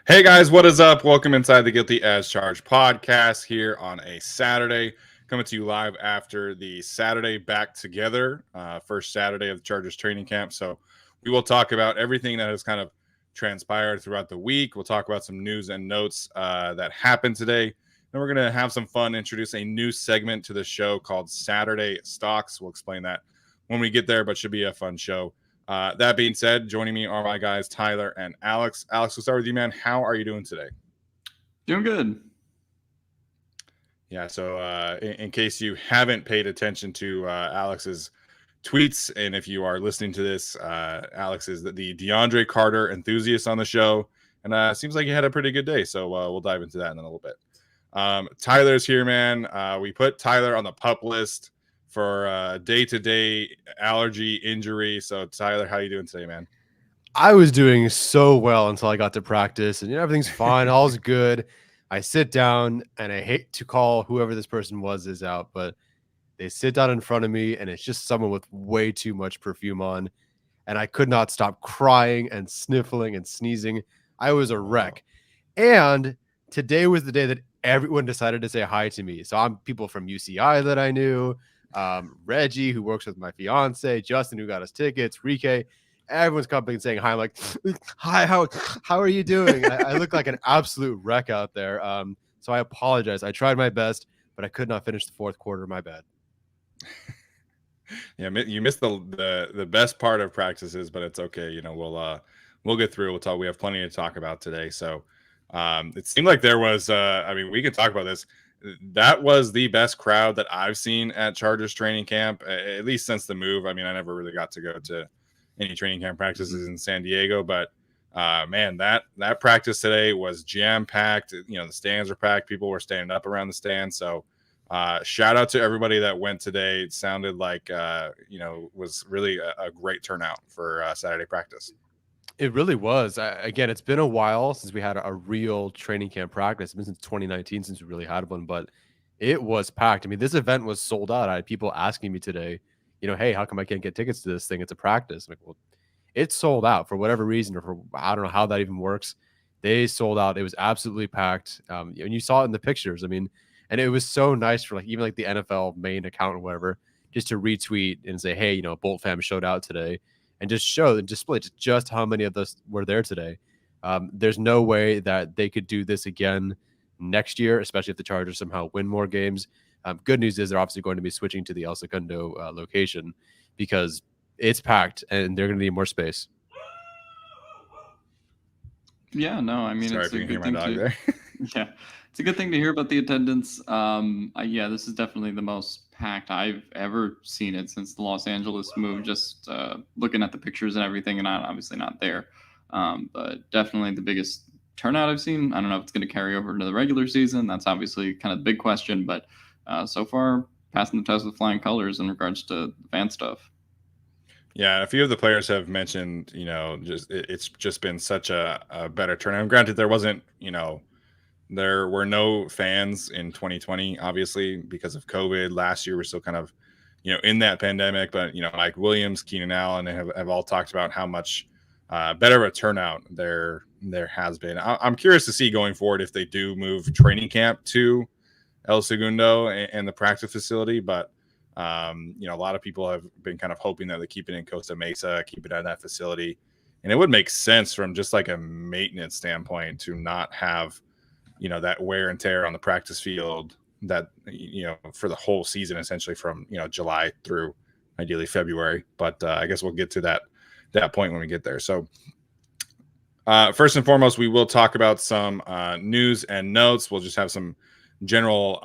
Hey guys, what is up? Welcome inside the Guilty as Charged podcast here on a Saturday, coming to you live after the Saturday back together, first Saturday of the Chargers training camp. So we will talk about everything that has kind of transpired throughout the week. We'll talk about some news and notes that happened today. And we're going to have some fun, introduce a new segment to the show called Saturday Stocks. We'll explain that when we get there, but should be a fun show. That being said, joining me are my guys, Tyler and Alex. Alex, we'll start with you, man. How are you doing today? Doing good. Yeah, so in case you haven't paid attention to Alex's tweets, and if you are listening to this, Alex is the DeAndre Carter enthusiast on the show, and seems like you had a pretty good day. So we'll dive into that in a little bit. Tyler's here, man. We put Tyler on the pup list for day-to-day allergy injury. So Tyler, how you doing today, man? I was doing so well until I got to practice, and everything's fine, all's good. I sit down, and I hate to call whoever this person is out, but they sit down in front of me, and it's just someone with way too much perfume on, and I could not stop crying and sniffling and sneezing. I was a wreck. And today was the day that everyone decided to say hi to me. So I'm people from UCI that I knew, Reggie, who works with my fiance, Justin, who got us tickets, Rike. Everyone's coming and saying hi. I'm like, hi, how are you doing? I look like an absolute wreck out there. So I apologize. I tried my best, but I could not finish the fourth quarter. My bad. Yeah, you missed the best part of practices, but it's okay. You know, we'll get through. We'll talk. We have plenty to talk about today. So it seemed like there was. I mean, we can talk about this. That was the best crowd that I've seen at Chargers training camp, at least since the move. I mean, I never really got to go to any training camp practices in San Diego, but man, that practice today was jam packed. You know, the stands were packed. People were standing up around the stands. So shout out to everybody that went today. It sounded like was really a great turnout for Saturday practice. It really was. Again, it's been a while since we had a real training camp practice. It's been since 2019 since we really had one, but it was packed. I mean, this event was sold out. I had people asking me today, hey, how come I can't get tickets to this thing? It's a practice. I'm like, well, it's sold out for whatever reason, or for I don't know how that even works. They sold out. It was absolutely packed. And you saw it in the pictures. I mean, and it was so nice for even the NFL main account or whatever, just to retweet and say, hey, Bolt fam showed out today. And just show and display just how many of us were there today. There's no way that they could do this again next year, especially if the Chargers somehow win more games. Good news is they're obviously going to be switching to the El Segundo location because it's packed and they're going to need more space. Yeah, no, I mean, Sorry it's if a you can good hear my thing dog to. there. Yeah, it's a good thing to hear about the attendance. Yeah, this is definitely the most packed I've ever seen it since the Los Angeles move. Just looking at the pictures and everything, and I'm obviously not there, but definitely the biggest turnout I've seen. I don't know if it's going to carry over into the regular season. That's obviously kind of the big question, but so far passing the test with flying colors in regards to fan stuff. Yeah, a few of the players have mentioned, it's just been such a better turnout. Granted, there wasn't, there were no fans in 2020, obviously, because of COVID. Last year, we're still kind of, in that pandemic. But, Mike Williams, Keenan Allen have all talked about how much better of a turnout there has been. I'm curious to see going forward if they do move training camp to El Segundo and the practice facility. But, a lot of people have been kind of hoping that they keep it in Costa Mesa, keep it at that facility. And it would make sense from just like a maintenance standpoint to not have that wear and tear on the practice field that for the whole season, essentially from July through ideally February. But I guess we'll get to that point when we get there. So first and foremost, we will talk about some news and notes. We'll just have some general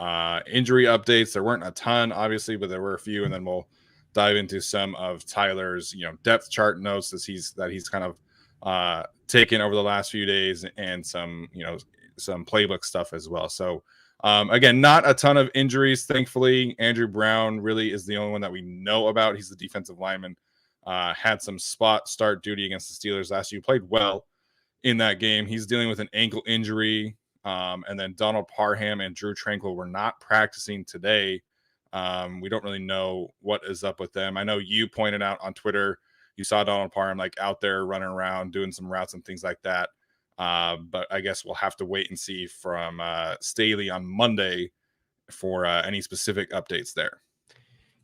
injury updates. There weren't a ton, obviously, but there were a few, and then we'll dive into some of Tyler's depth chart notes that he's kind of taken over the last few days, and some some playbook stuff as well. So again, not a ton of injuries, thankfully. Andrew Brown really is the only one that we know about. He's the defensive lineman. Had some spot start duty against the Steelers last year. Played well in that game. He's dealing with an ankle injury. And then Donald Parham and Drew Tranquil were not practicing today. We don't really know what is up with them. I know you pointed out on Twitter, you saw Donald Parham out there running around doing some routes and things like that. But I guess we'll have to wait and see from Staley on Monday for any specific updates there.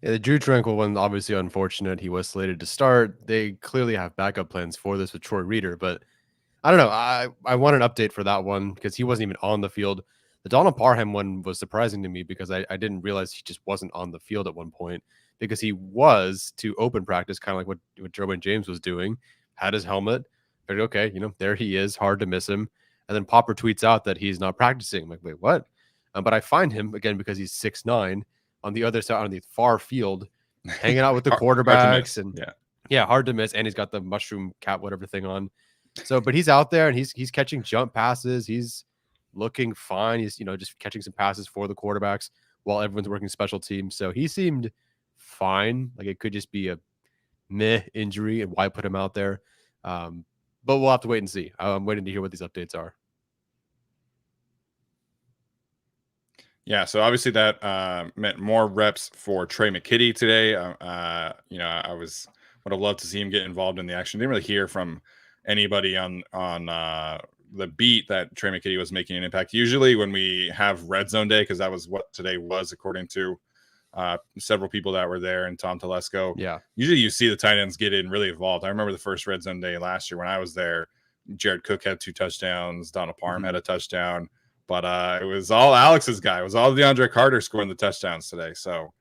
Yeah, the Drew Tranquil one, obviously unfortunate. He was slated to start. They clearly have backup plans for this with Troy Reader, but I don't know. I want an update for that one because he wasn't even on the field. The Donald Parham one was surprising to me because I didn't realize he just wasn't on the field at one point because he was to open practice, kind of like what Derwin James was doing, had his helmet. Figured, okay, there he is, hard to miss him. And then Popper tweets out that he's not practicing. I'm like, wait, what? But I find him, again, because he's 6'9", on the other side, on the far field, hanging out with the quarterbacks. And yeah, hard to miss. And he's got the mushroom cap, whatever thing on. So, but he's out there and he's catching jump passes. He's looking fine. He's, just catching some passes for the quarterbacks while everyone's working special teams. So he seemed fine. Like it could just be a meh injury and why put him out there. But we'll have to wait and see. I'm waiting to hear what these updates are. Yeah, so obviously that meant more reps for Trey McKitty today. I would have loved to see him get involved in the action. Didn't really hear from anybody on the beat that Trey McKitty was making an impact. Usually when we have red zone day, because that was what today was, according to several people that were there and Tom Telesco. Yeah. Usually you see the tight ends get in really involved. I remember the first red zone day last year when I was there. Jared Cook had 2 touchdowns. Donald Parham had a touchdown. But it was all Alex's guy. It was all DeAndre Carter scoring the touchdowns today. So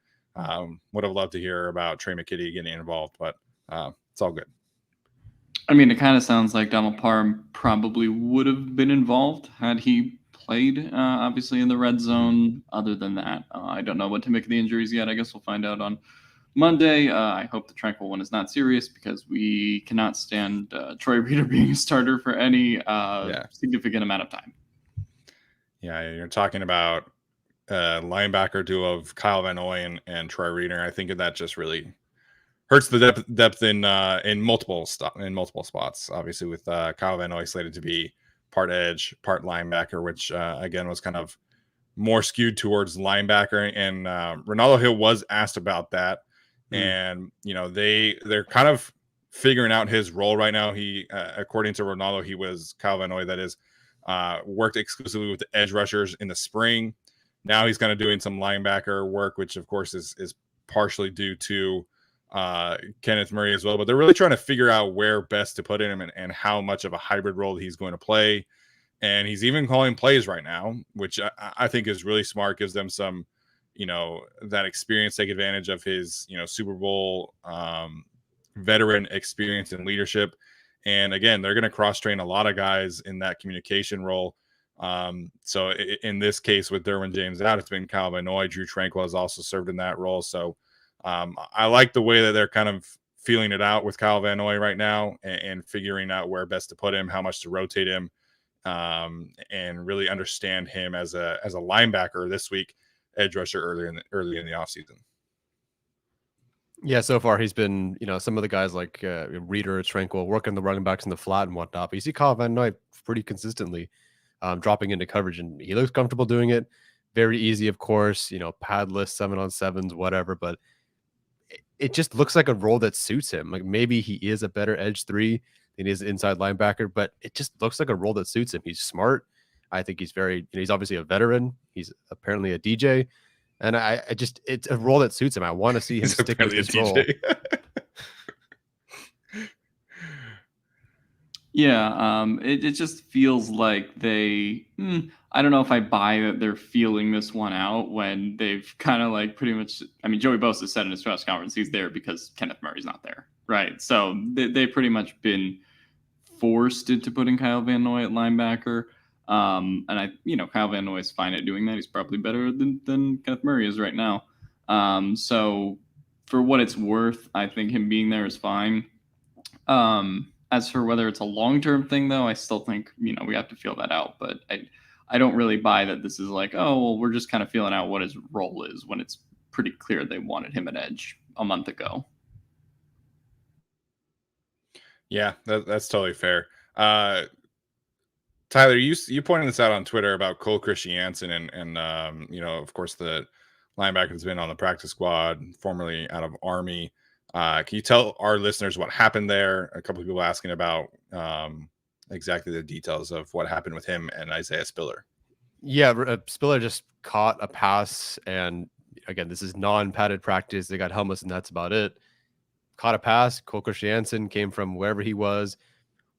would have loved to hear about Trey McKitty getting involved, but it's all good. I mean, it kind of sounds like Donald Parham probably would have been involved had he played, obviously, in the red zone. Other than that, I don't know what to make of the injuries yet. I guess we'll find out on Monday. I hope the Tranquil one is not serious because we cannot stand Troy Reader being a starter for any significant amount of time. Yeah, you're talking about linebacker duo of Kyle Van Noy and Troy Reader. I think that just really hurts the depth in multiple spots. Obviously, with Kyle Van Noy slated to be part edge, part linebacker, which again was kind of more skewed towards linebacker. And Ronaldo Hill was asked about that, and they're kind of figuring out his role right now. He, according to Ronaldo, he was Kyle Van Noy. That is. Worked exclusively with the edge rushers in the spring. Now he's kind of doing some linebacker work, which of course is partially due to Kenneth Murray as well. But they're really trying to figure out where best to put him and how much of a hybrid role he's going to play. And he's even calling plays right now, which I think is really smart. Gives them some, that experience, take advantage of his, Super Bowl veteran experience and leadership. And again, they're going to cross-train a lot of guys in that communication role. So in this case, with Derwin James out, it's been Kyle Van Noy. Drew Tranquil has also served in that role. So I like the way that they're kind of feeling it out with Kyle Van Noy right now and figuring out where best to put him, how much to rotate him, and really understand him as a linebacker this week, edge rusher early in the offseason. Yeah, so far he's been, some of the guys like Reader, Tranquil, working the running backs in the flat and whatnot. But you see Kyle Van Noy pretty consistently dropping into coverage, and he looks comfortable doing it. Very easy, of course, padless 7-on-7s, whatever. But it just looks like a role that suits him. Like maybe he is a better edge 3 than he is inside linebacker, but it just looks like a role that suits him. He's smart. I think he's very, he's obviously a veteran. He's apparently a DJ. And it's a role that suits him. I want to see him stick with this role. Yeah, it just feels like they. I don't know if I buy that they're feeling this one out when they've kind of like pretty much. I mean, Joey Bosa said in his press conference he's there because Kenneth Murray's not there, right? So they've pretty much been forced into putting Kyle Van Noy at linebacker. And Kyle Van Noy is fine at doing that. He's probably better than Kenneth Murray is right now. So for what it's worth, I think him being there is fine. As for whether it's a long-term thing, though, I still think, we have to feel that out. But I don't really buy that this is like, oh, well, we're just kind of feeling out what his role is when it's pretty clear they wanted him at edge a month ago. Yeah, that's totally fair. Tyler, you pointed this out on Twitter about Cole Christiansen and of course the linebacker has been on the practice squad, formerly out of Army. Can you tell our listeners what happened there? A couple of people asking about exactly the details of what happened with him and Isaiah Spiller. Yeah, Spiller just caught a pass, and again, this is non-padded practice. They got helmets, and that's about it. Caught a pass. Cole Christiansen came from wherever he was.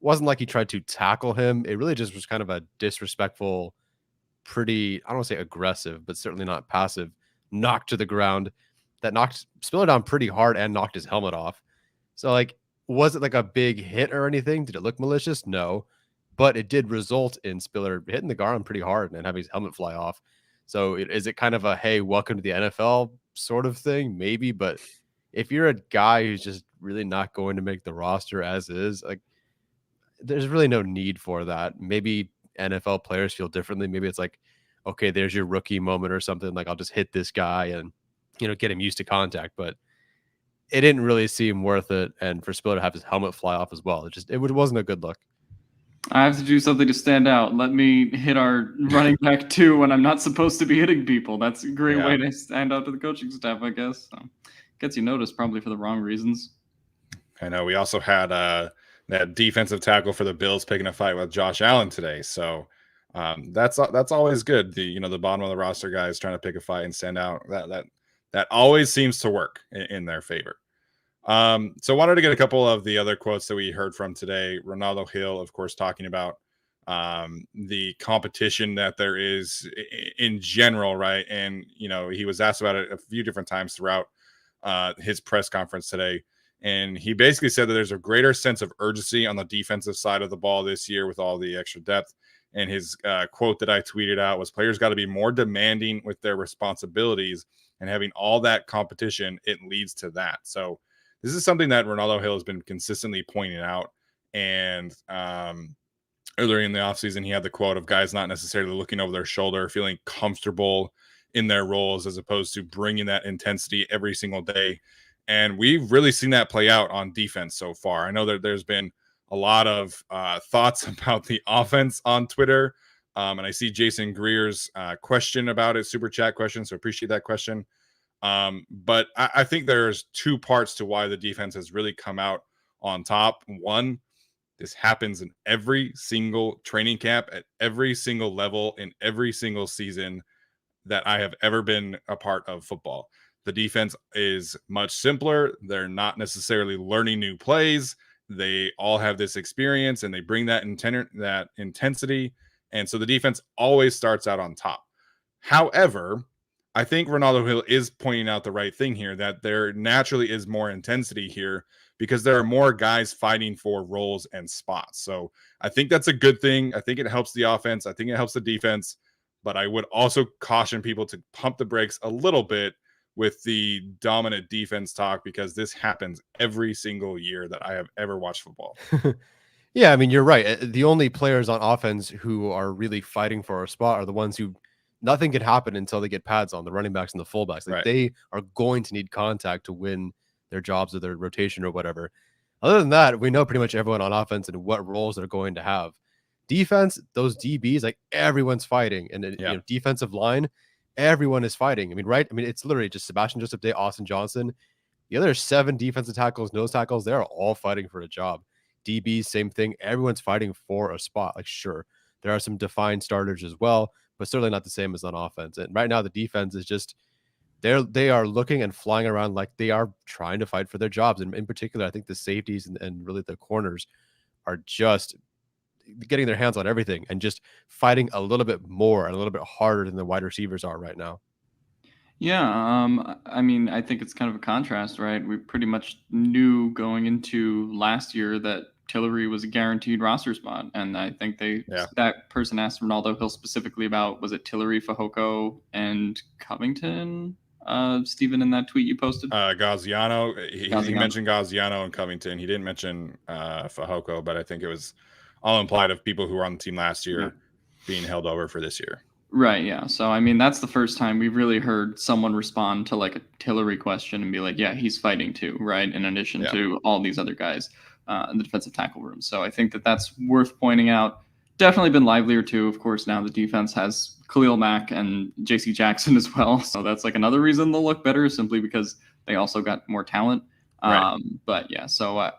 Wasn't like he tried to tackle him. It really just was kind of a disrespectful, pretty, I don't want to say aggressive, but certainly not passive, knock to the ground that knocked Spiller down pretty hard and knocked his helmet off. So, like, was it like a big hit or anything? Did it look malicious? No. But it did result in Spiller hitting the ground pretty hard and having his helmet fly off. So, is it kind of a, hey, welcome to the NFL sort of thing? Maybe. But if you're a guy who's just really not going to make the roster as is, like, there's really no need for that. Maybe NFL players feel differently. Maybe it's like, okay, there's your rookie moment or something. Like, I'll just hit this guy and, get him used to contact. But it didn't really seem worth it. And for Spiller to have his helmet fly off as well, it wasn't a good look. I have to do something to stand out. Let me hit our running back too when I'm not supposed to be hitting people. That's a great way to stand out to the coaching staff, I guess. So, gets you noticed probably for the wrong reasons. I know. We also had that defensive tackle for the Bills picking a fight with Josh Allen today. So that's always good. The bottom of the roster guys trying to pick a fight and stand out. That always seems to work in their favor. So wanted to get a couple of the other quotes that we heard from today. Ronaldo Hill, of course, talking about the competition that there is in general, right? And he was asked about it a few different times throughout his press conference today. And he basically said that there's a greater sense of urgency on the defensive side of the ball this year with all the extra depth. And his quote that I tweeted out was, players got to be more demanding with their responsibilities, and having all that competition, it leads to that. So this is something that Ronaldo Hill has been consistently pointing out. And earlier in the offseason, he had the quote of guys not necessarily looking over their shoulder, feeling comfortable in their roles as opposed to bringing that intensity every single day. And we've really seen that play out on defense so far. I know that there's been a lot of thoughts about the offense on Twitter. And I see Jason Greer's question about it, super chat question. So appreciate that question. But I think there's two parts to why the defense has really come out on top. One, this happens in every single training camp at every single level in every single season that I have ever been a part of football. The defense is much simpler. They're not necessarily learning new plays. They all have this experience and they bring that intensity. And so the defense always starts out on top. However, I think Ronaldo Hill is pointing out the right thing here, that there naturally is more intensity here because there are more guys fighting for roles and spots. So I think that's a good thing. I think it helps the offense. I think it helps the defense. But I would also caution people to pump the brakes a little bit with the dominant defense talk, because this happens every single year that I have ever watched football. Yeah, I mean, you're right. The only players on offense who are really fighting for a spot are the ones who nothing can happen until they get pads on, the running backs and the fullbacks. Like, they are going to need contact to win their jobs or their rotation or whatever. Other than that, we know pretty much everyone on offense and what roles they're going to have. Defense, those DBs, like everyone's fighting. And defensive line, everyone is fighting. I mean, right? I mean, it's literally just Sebastian Joseph Day, Austin Johnson. The other 7 defensive tackles, nose tackles, they're all fighting for a job. DBs, same thing. Everyone's fighting for a spot. Like, sure, there are some defined starters as well, but certainly not the same as on offense. And right now, the defense is just they are looking and flying around like they are trying to fight for their jobs. And in particular, I think the safeties and really the corners are just getting their hands on everything and just fighting a little bit more and a little bit harder than the wide receivers are right now. Yeah, I mean, I think it's kind of a contrast, right? We pretty much knew going into last year that Tillery was a guaranteed roster spot, and I think that person asked Ronaldo Hill specifically about, was it Tillery, Fehoko, and Covington? Steven, in that tweet you posted? Gaziano. He mentioned Gaziano and Covington. He didn't mention Fehoko, but I think it was all implied of people who were on the team last year being held over for this year. Right, yeah. So, I mean, that's the first time we've really heard someone respond to like a Tillery question and be like, yeah, he's fighting too, right? In addition to all these other guys in the defensive tackle room. So I think that that's worth pointing out. Definitely been livelier too. Of course, now the defense has Khalil Mack and JC Jackson as well. So that's like another reason they'll look better, simply because they also got more talent. Right. But yeah, so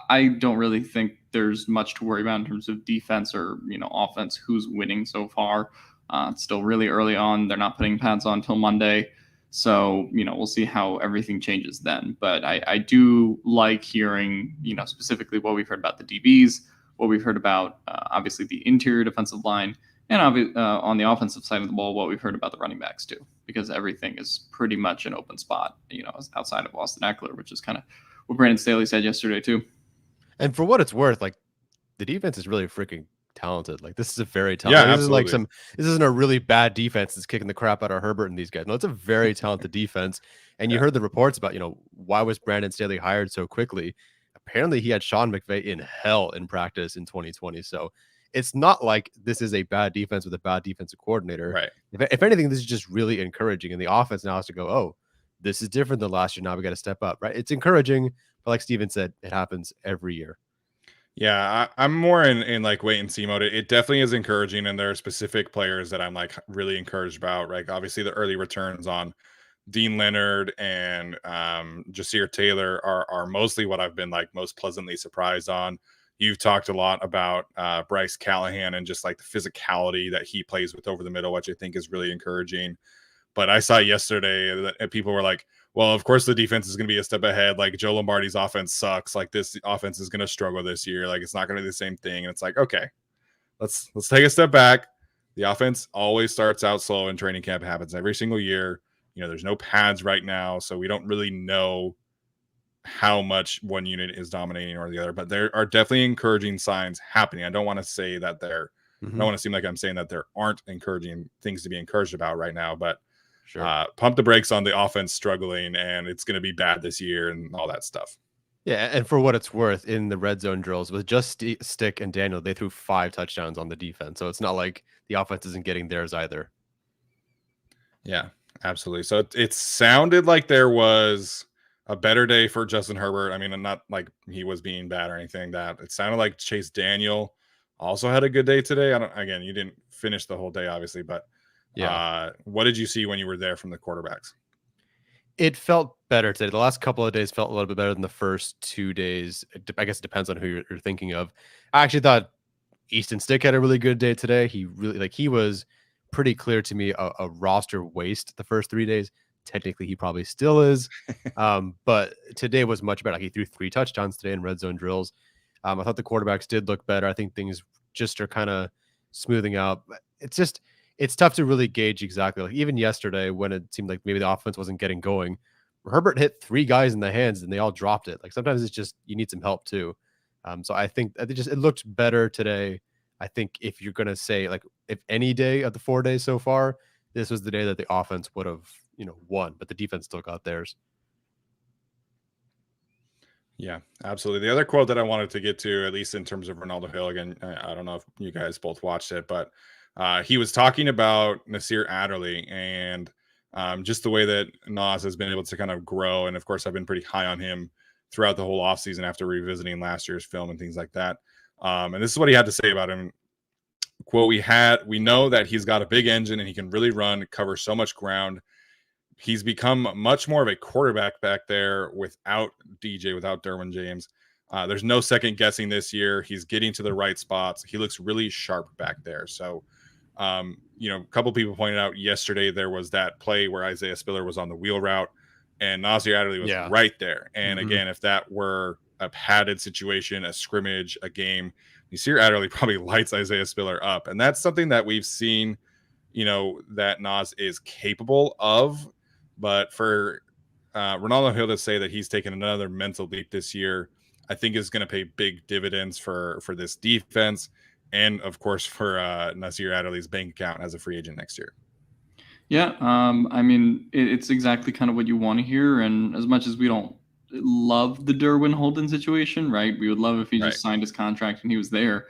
I don't really think there's much to worry about in terms of defense or, offense, who's winning so far. It's still really early on. They're not putting pads on until Monday. So, we'll see how everything changes then. But I do like hearing, specifically what we've heard about the DBs, what we've heard about, obviously, the interior defensive line, and on the offensive side of the ball, what we've heard about the running backs, too, because everything is pretty much an open spot, outside of Austin Eckler, which is kind of what Brandon Staley said yesterday, too. And for what it's worth, like, the defense is really freaking talented. Like, this is a very talented. Yeah, This isn't a really bad defense that's kicking the crap out of Herbert and these guys. No, it's a very talented defense. And you heard the reports about, why was Brandon Staley hired so quickly? Apparently he had Sean McVay in hell in practice in 2020. So it's not like this is a bad defense with a bad defensive coordinator. Right. If anything, this is just really encouraging. And the offense now has to go, oh, this is different than last year. Now we got to step up, right? It's encouraging. But like Steven said, it happens every year. Yeah, I'm more in like wait and see mode. It definitely is encouraging, and there are specific players that I'm like really encouraged about. Like obviously the early returns on Dean Leonard and Jasir Taylor are mostly what I've been like most pleasantly surprised on. You've talked a lot about Bryce Callahan and just like the physicality that he plays with over the middle, which I think is really encouraging. But I saw yesterday that people were like, well, of course the defense is going to be a step ahead. Like Joe Lombardi's offense sucks. Like this offense is going to struggle this year. Like it's not going to be the same thing. And it's like, okay, let's take a step back. The offense always starts out slow in training camp. It happens every single year. There's no pads right now, so we don't really know how much one unit is dominating or the other. But there are definitely encouraging signs happening. I don't want to say that I don't want to seem like I'm saying that there aren't encouraging things to be encouraged about right now, but sure. Pump the brakes on the offense struggling, and it's going to be bad this year and all that stuff. Yeah, and for what it's worth, in the red zone drills with just Stick and Daniel, they threw 5 touchdowns on the defense. So it's not like the offense isn't getting theirs either. Yeah, absolutely. So it sounded like there was a better day for Justin Herbert. I mean, not like he was being bad or anything. That it sounded like Chase Daniel also had a good day today. Again, you didn't finish the whole day, obviously, but yeah. What did you see when you were there from the quarterbacks? It felt better today. The last couple of days felt a little bit better than the first 2 days. I guess it depends on who you're thinking of. I actually thought Easton Stick had a really good day today. He was pretty clear to me a roster waste the first 3 days. Technically, he probably still is. But today was much better. Like he threw 3 touchdowns today in red zone drills. I thought the quarterbacks did look better. I think things just are kind of smoothing out. It's tough to really gauge exactly. Like even yesterday when it seemed like maybe the offense wasn't getting going, Herbert hit 3 guys in the hands and they all dropped it. Like sometimes it's just, you need some help too. So I think it looked better today. I think if you're going to say like, if any day of the 4 days so far, this was the day that the offense would have, won, but the defense still got theirs. Yeah, absolutely. The other quote that I wanted to get to, at least in terms of Ronaldo Hill, again, I don't know if you guys both watched it, but he was talking about Nasir Adderley and just the way that Nas has been able to kind of grow. And of course, I've been pretty high on him throughout the whole offseason after revisiting last year's film and things like that. And this is what he had to say about him. Quote, we know that he's got a big engine and he can really run, cover so much ground. He's become much more of a quarterback back there without DJ, without Derwin James. There's no second guessing this year. He's getting to the right spots. He looks really sharp back there. So, a couple people pointed out yesterday there was that play where Isaiah Spiller was on the wheel route and Nasir Adderley was right there. And again, if that were a padded situation, a scrimmage, a game, Nasir Adderley probably lights Isaiah Spiller up. And that's something that we've seen, that Nas is capable of. But for Ronaldo Hill to say that he's taken another mental leap this year, I think is going to pay big dividends for this defense. And of course, for Nasir Adderley's bank account as a free agent next year. Yeah, I mean, it's exactly kind of what you want to hear. And as much as we don't love the Derwin Holden situation, right? We would love if he just signed his contract and he was there.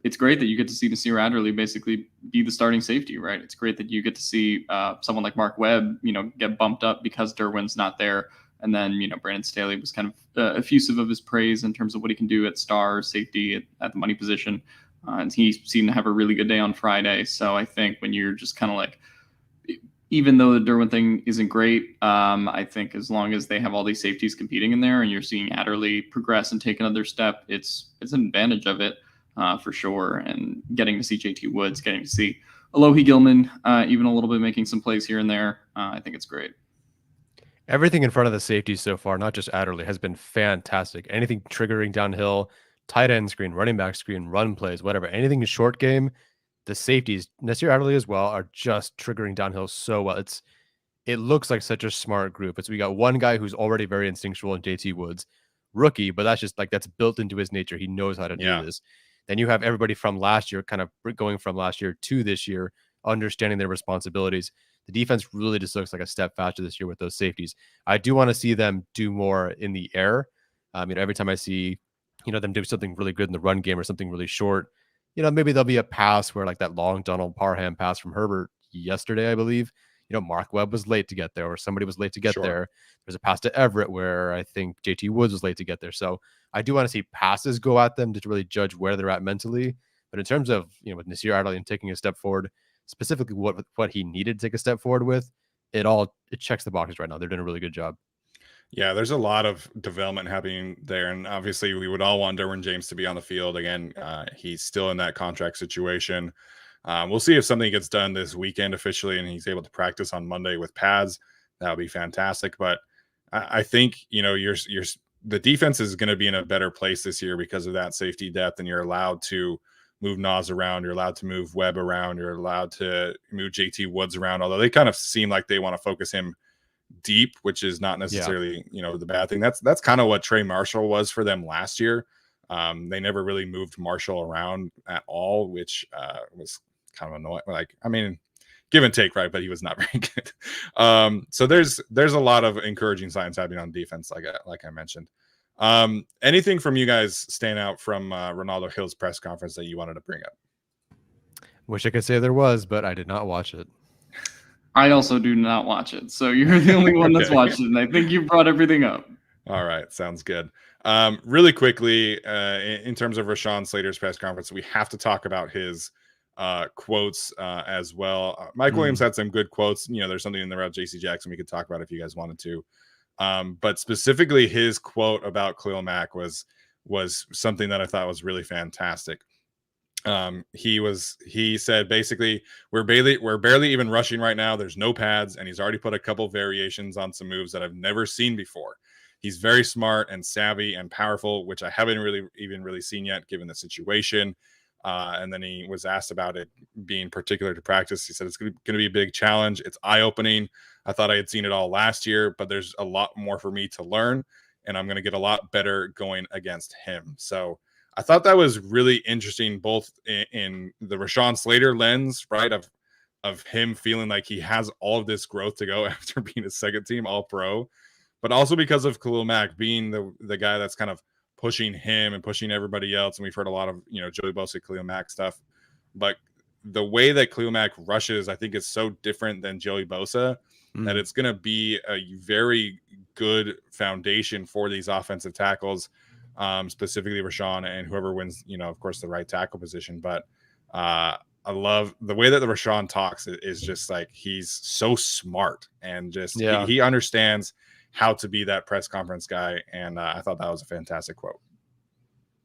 It's great that you get to see Nasir Adderley basically be the starting safety, right? It's great that you get to see someone like Mark Webb, get bumped up because Derwin's not there. And then, Brandon Staley was kind of effusive of his praise in terms of what he can do at star safety at the money position. And he seemed to have a really good day on Friday. So I think when you're just kind of like, even though the Derwin thing isn't great, I think as long as they have all these safeties competing in there and you're seeing Adderley progress and take another step, it's an advantage of it for sure. And getting to see JT Woods, getting to see Alohi Gilman, even a little bit making some plays here and there, I think it's great. Everything in front of the safeties so far, not just Adderley, has been fantastic. Anything triggering downhill, tight end screen, running back screen, run plays, whatever. Anything in short game, the safeties, Nasir Adderley as well, are just triggering downhill so well. It looks like such a smart group. We got one guy who's already very instinctual in JT Woods, rookie, but that's built into his nature. He knows how to do this. Then you have everybody from last year, kind of going from last year to this year, understanding their responsibilities. The defense really just looks like a step faster this year with those safeties. I do want to see them do more in the air. Every time I see, them do something really good in the run game or something really short, maybe there'll be a pass where like that long Donald Parham pass from Herbert yesterday, I believe. Mark Webb was late to get there, or somebody was late to get there. There's a pass to Everett where I think JT Woods was late to get there. So I do want to see passes go at them to really judge where they're at mentally. But in terms of, with Nasir Adderley and taking a step forward, specifically what he needed to take a step forward with, it checks the boxes right now. They're doing a really good job. Yeah, there's a lot of development happening there. And obviously we would all want Derwin James to be on the field. Again, he's still in that contract situation. We'll see if something gets done this weekend officially and he's able to practice on Monday with pads. That would be fantastic. But I think, the defense is going to be in a better place this year because of that safety depth, and you're allowed to move Nas around. You're allowed to move Webb around. You're allowed to move JT Woods around, although they kind of seem like they want to focus him deep, which is not necessarily, the bad thing. That's kind of what Trey Marshall was for them last year. They never really moved Marshall around at all, which was kind of annoying. Give and take, right? But he was not very good. So there's a lot of encouraging signs happening on defense, like I mentioned. Anything from you guys stand out from Ronaldo Hill's press conference that you wanted to bring up? Wish I could say there was, but I did not watch it. I also do not watch it. So you're the only one that's watched it. And I think you brought everything up. All right. Sounds good. Really quickly, in terms of Rashawn Slater's press conference, we have to talk about his quotes as well. Mike Williams had some good quotes. There's something in there about JC Jackson we could talk about if you guys wanted to. But specifically his quote about Khalil Mack was something that I thought was really fantastic. He said basically we're barely even rushing right now. There's no pads, and he's already put a couple variations on some moves that I've never seen before. He's very smart and savvy and powerful, which I haven't really seen yet given the situation. And then he was asked about it being particular to practice. He said it's going to be a big challenge. It's eye-opening. I thought I had seen it all last year, but there's a lot more for me to learn, and I'm going to get a lot better going against him. So I thought that was really interesting, both in the Rashawn Slater lens, right, of him feeling like he has all of this growth to go after being a second team All-Pro, but also because of Khalil Mack being the guy that's kind of pushing him and pushing everybody else. And we've heard a lot of, Joey Bosa, Khalil Mack stuff, but the way that Khalil Mack rushes, I think is so different than Joey Bosa that it's going to be a very good foundation for these offensive tackles, specifically Rashawn and whoever wins, of course, the right tackle position. But I love the way that the Rashawn talks is just like, he's so smart and just, he understands how to be that press conference guy. And I thought that was a fantastic quote.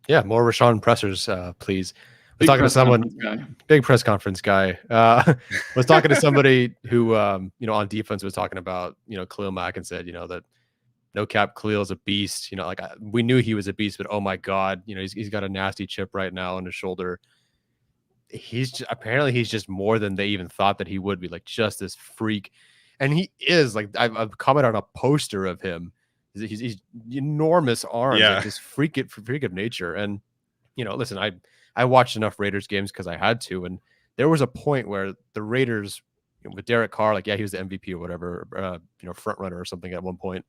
Yeah. More Rashawn pressers, please. I was talking to someone, big press conference guy. Was talking to somebody who, on defense was talking about, Khalil Mack and said, that no cap Khalil is a beast. We knew he was a beast, but oh my God, he's got a nasty chip right now on his shoulder. Apparently he's just more than they even thought that he would be, like just this freak. And he is, like, I've commented on a poster of him. He's enormous arms, like this freak of nature. And, listen, I watched enough Raiders games because I had to. And there was a point where the Raiders, with Derek Carr, like, he was the MVP or whatever, front runner or something at one point.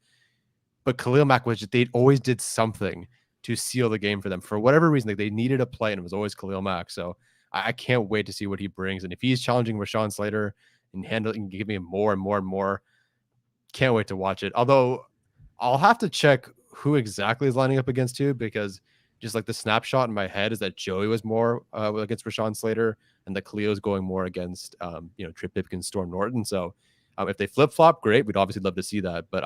But Khalil Mack they always did something to seal the game for them. For whatever reason, like, they needed a play, and it was always Khalil Mack. So I can't wait to see what he brings. And if he's challenging Rashawn Slater and give me more and more and more, can't wait to watch it. Although I'll have to check who exactly is lining up against who, because just like the snapshot in my head is that Joey was more against Rashawn Slater and that Khalil is going more against Trey Pipkins, Storm Norton. So If they flip flop, great. We'd obviously love to see that, but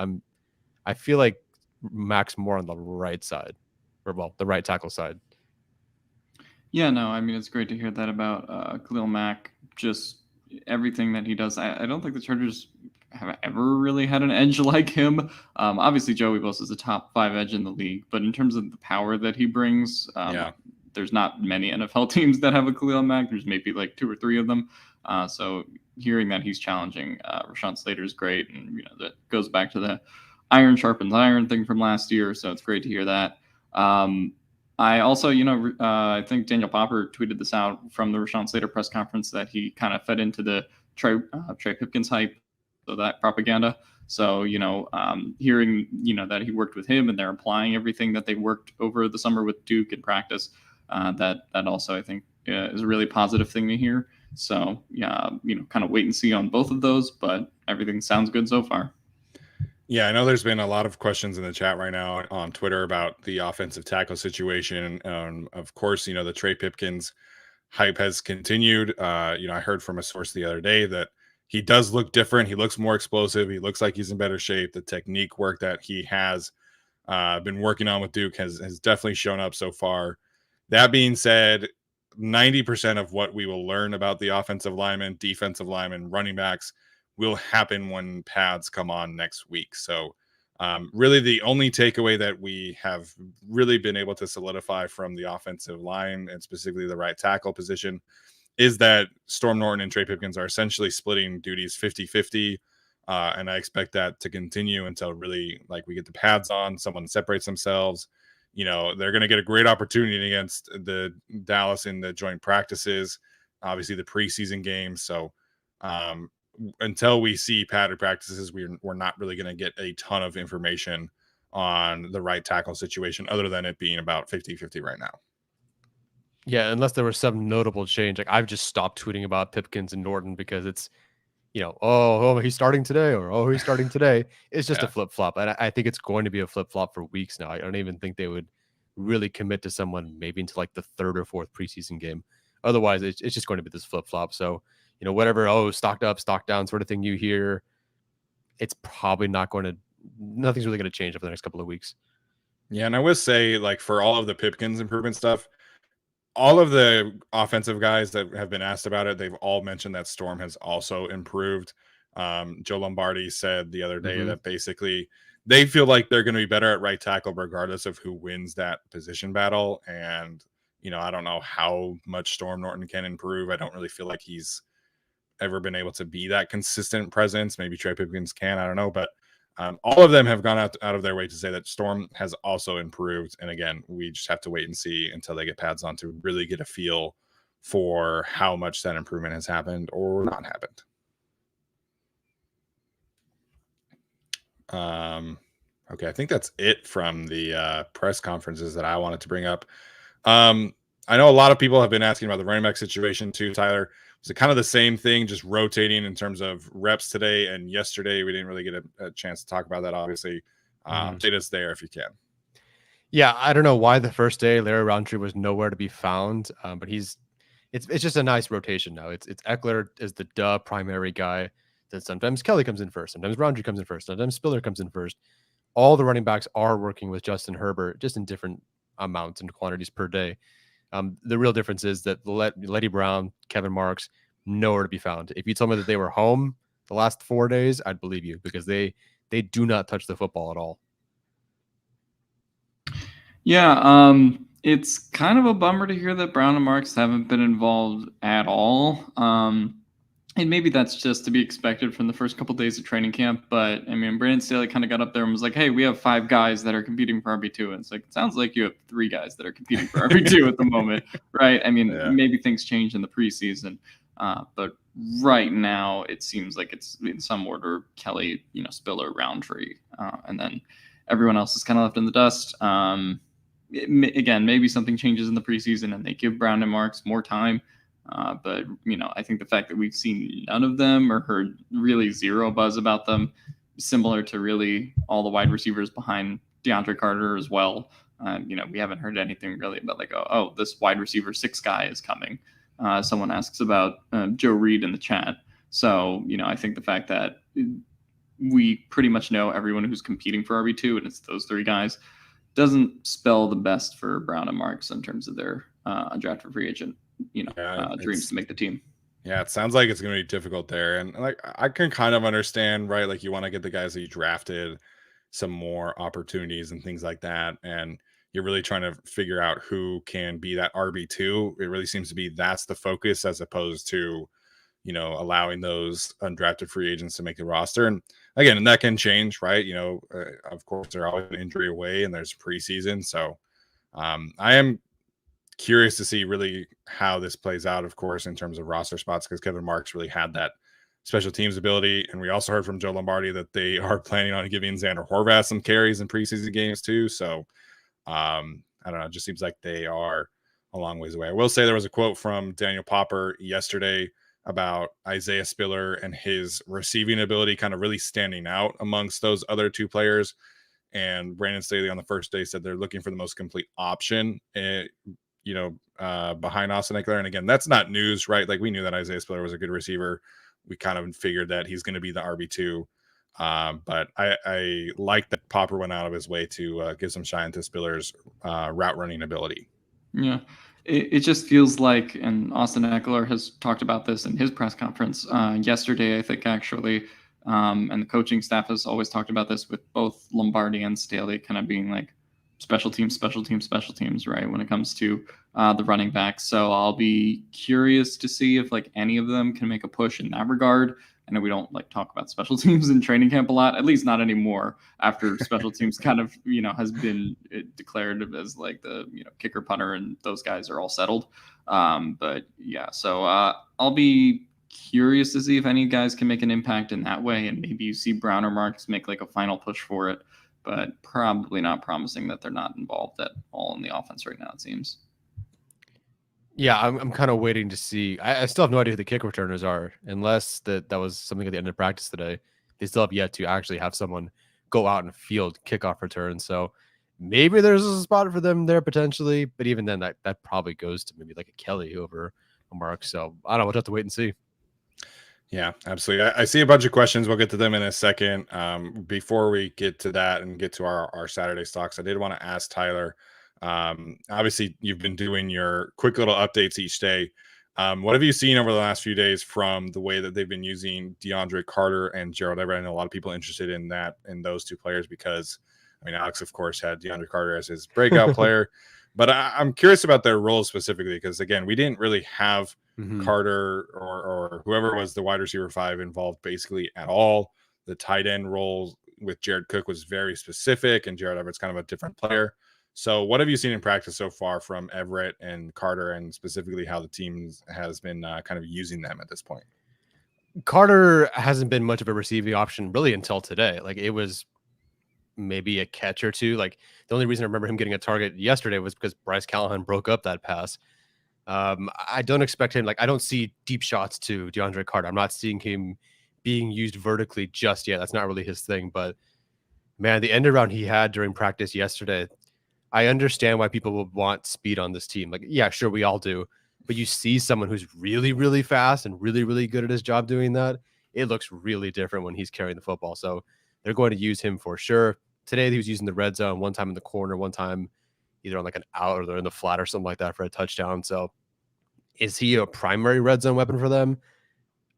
I feel like Mack's more on the right side, or well, the right tackle side. Yeah, no, I mean, it's great to hear that about Khalil Mack. Just everything that he does. I don't think the Chargers have ever really had an edge like him. Obviously, Joey Bosa is a top 5 edge in the league, but in terms of the power that he brings, there's not many NFL teams that have a Khalil Mack. There's maybe like 2 or 3 of them. So hearing that he's challenging Rashawn Slater is great, and that goes back to the iron sharpens iron thing from last year. So it's great to hear that. I also, I think Daniel Popper tweeted this out from the Rashawn Slater press conference that he kind of fed into the Trey Pipkins hype, so that propaganda. So, hearing, that he worked with him and they're applying everything that they worked over the summer with Duke in practice, that also, I think, is a really positive thing to hear. So, yeah, kind of wait and see on both of those, but everything sounds good so far. Yeah, I know there's been a lot of questions in the chat right now on Twitter about the offensive tackle situation. Of course, the Trey Pipkins hype has continued. I heard from a source the other day that he does look different. He looks more explosive. He looks like he's in better shape. The technique work that he has been working on with Duke has definitely shown up so far. That being said, 90% of what we will learn about the offensive linemen, defensive linemen, running backs will happen when pads come on next week. So really the only takeaway that we have really been able to solidify from the offensive line, and specifically the right tackle position, is that Storm Norton and Trey Pipkins are essentially splitting duties 50-50. And I expect that to continue until really we get the pads on, someone separates themselves. They're going to get a great opportunity against the Dallas in the joint practices, obviously the preseason games. So until we see padded practices, we're not really going to get a ton of information on the right tackle situation other than it being about 50-50 right now. Yeah, unless there was some notable change. I've just stopped tweeting about Pipkins and Norton because it's, oh, he's starting today, or oh, he's starting today. It's just a flip flop. And I think it's going to be a flip flop for weeks now. I don't even think they would really commit to someone maybe into the 3rd or 4th preseason game. Otherwise, it's just going to be this flip flop. So, whatever, stocked up, stocked down sort of thing you hear, it's probably nothing's really going to change over the next couple of weeks. Yeah, and I would say, for all of the Pipkins improvement stuff, all of the offensive guys that have been asked about it, they've all mentioned that Storm has also improved. Joe Lombardi said the other day that basically they feel like they're going to be better at right tackle regardless of who wins that position battle. And, I don't know how much Storm Norton can improve. I don't really feel like he's ever been able to be that consistent presence. Maybe Trey Pipkins can, I don't know, but all of them have gone out of their way to say that Storm has also improved. And again, we just have to wait and see until they get pads on to really get a feel for how much that improvement has happened or not happened. Okay, I think that's it from the press conferences that I wanted to bring up. I know a lot of people have been asking about the running back situation too, Tyler. Was it kind of the same thing, just rotating in terms of reps today and yesterday? We didn't really get a chance to talk about that, obviously. Update us there if you can. Yeah, I don't know why the first day Larry Roundtree was nowhere to be found, but it's just a nice rotation now. It's Eckler is the primary guy. Then sometimes Kelly comes in first, sometimes Roundtree comes in first, sometimes Spiller comes in first. All the running backs are working with Justin Herbert, just in different amounts and quantities per day. The real difference is that Letty Brown, Kevin Marks, nowhere to be found. If you told me that they were home the last 4 days, I'd believe you, because they do not touch the football at all. Yeah, it's kind of a bummer to hear that Brown and Marks haven't been involved at all. And maybe that's just to be expected from the first couple days of training camp. But I mean, Brandon Staley kind of got up there and was like, hey, we have 5 guys that are competing for RB2. And it's like, it sounds like you have 3 guys that are competing for RB2 at the moment, right? I mean, maybe things change in the preseason. But right now, it seems like it's in some order Kelly, Spiller, Roundtree. And then everyone else is kind of left in the dust. Again, maybe something changes in the preseason and they give Brown and Marks more time. But, I think the fact that we've seen none of them or heard really zero buzz about them, similar to really all the wide receivers behind DeAndre Carter as well. We haven't heard anything really about this wide receiver 6 guy is coming. Someone asks about Joe Reed in the chat. So, I think the fact that we pretty much know everyone who's competing for RB2, and it's those three guys, doesn't spell the best for Brown and Marks in terms of their undrafted free agent, dreams to make the team. Yeah, it sounds like it's going to be difficult there. And like, I can kind of understand, right? Like, you want to get the guys that you drafted some more opportunities and things like that. And you're really trying to figure out who can be that RB2. It really seems to be that's the focus as opposed to, allowing those undrafted free agents to make the roster. And again, and that can change, right? Of course, they're always an injury away and there's preseason. So I am curious to see really how this plays out, of course, in terms of roster spots, because Kevin Marks really had that special teams ability. And we also heard from Joe Lombardi that they are planning on giving Xander Horvath some carries in preseason games too. So I don't know. It just seems like they are a long ways away. I will say there was a quote from Daniel Popper yesterday about Isaiah Spiller and his receiving ability kind of really standing out amongst those other two players. And Brandon Staley on the first day said they're looking for the most complete option, behind Austin Eckler. And again, that's not news, right? Like, we knew that Isaiah Spiller was a good receiver. We kind of figured that he's going to be the RB2. But I like that Popper went out of his way to give some shine to Spiller's route running ability. Yeah, it just feels like, and Austin Eckler has talked about this in his press conference yesterday, I think, actually. And the coaching staff has always talked about this with both Lombardi and Staley kind of being like special teams, right, when it comes to the running backs. So I'll be curious to see if like any of them can make a push in that regard. I know we don't like talk about special teams in training camp a lot, at least not anymore, after special teams kind of, has been declared as like the, kicker, punter, and those guys are all settled. But yeah, so I'll be curious to see if any guys can make an impact in that way. And maybe you see Brown or Marks make like a final push for it, but probably not promising that they're not involved at all in the offense right now, it seems. Yeah, I'm kind of waiting to see. I still have no idea who the kick returners are, unless that was something at the end of practice today. They still have yet to actually have someone go out and field kickoff returns. So maybe there's a spot for them there potentially, but even then, that probably goes to maybe like a Kelly over a Mark. So I don't know. We'll have to wait and see. Yeah, absolutely. I see a bunch of questions. We'll get to them in a second. Before we get to that and get to our Saturday stocks, I did want to ask Tyler. Obviously, you've been doing your quick little updates each day. What have you seen over the last few days from the way that they've been using DeAndre Carter and Gerald Everett? I know a lot of people interested in those two players because, Alex, of course, had DeAndre Carter as his breakout player. But I'm curious about their roles specifically because, again, we didn't really have Carter or whoever was the wide receiver 5 involved basically at all. The tight end role with Jared Cook was very specific, and Gerald Everett's kind of a different player. So what have you seen in practice so far from Everett and Carter, and specifically how the team has been kind of using them at this point? Carter hasn't been much of a receiving option really until today. Like, it was maybe a catch or two. Like, the only reason I remember him getting a target yesterday was because Bryce Callahan broke up that pass. I don't expect him. Like, I don't see deep shots to DeAndre Carter. I'm not seeing him being used vertically just yet. That's not really his thing. But man, the end around he had during practice yesterday, I understand why people would want speed on this team. Like, yeah, sure, we all do. But you see someone who's really, really fast and really, really good at his job doing that. It looks really different when he's carrying the football. So they're going to use him for sure. Today, he was using the red zone, one time in the corner, one time either on like an out or they're in the flat or something like that for a touchdown. So is he a primary red zone weapon for them?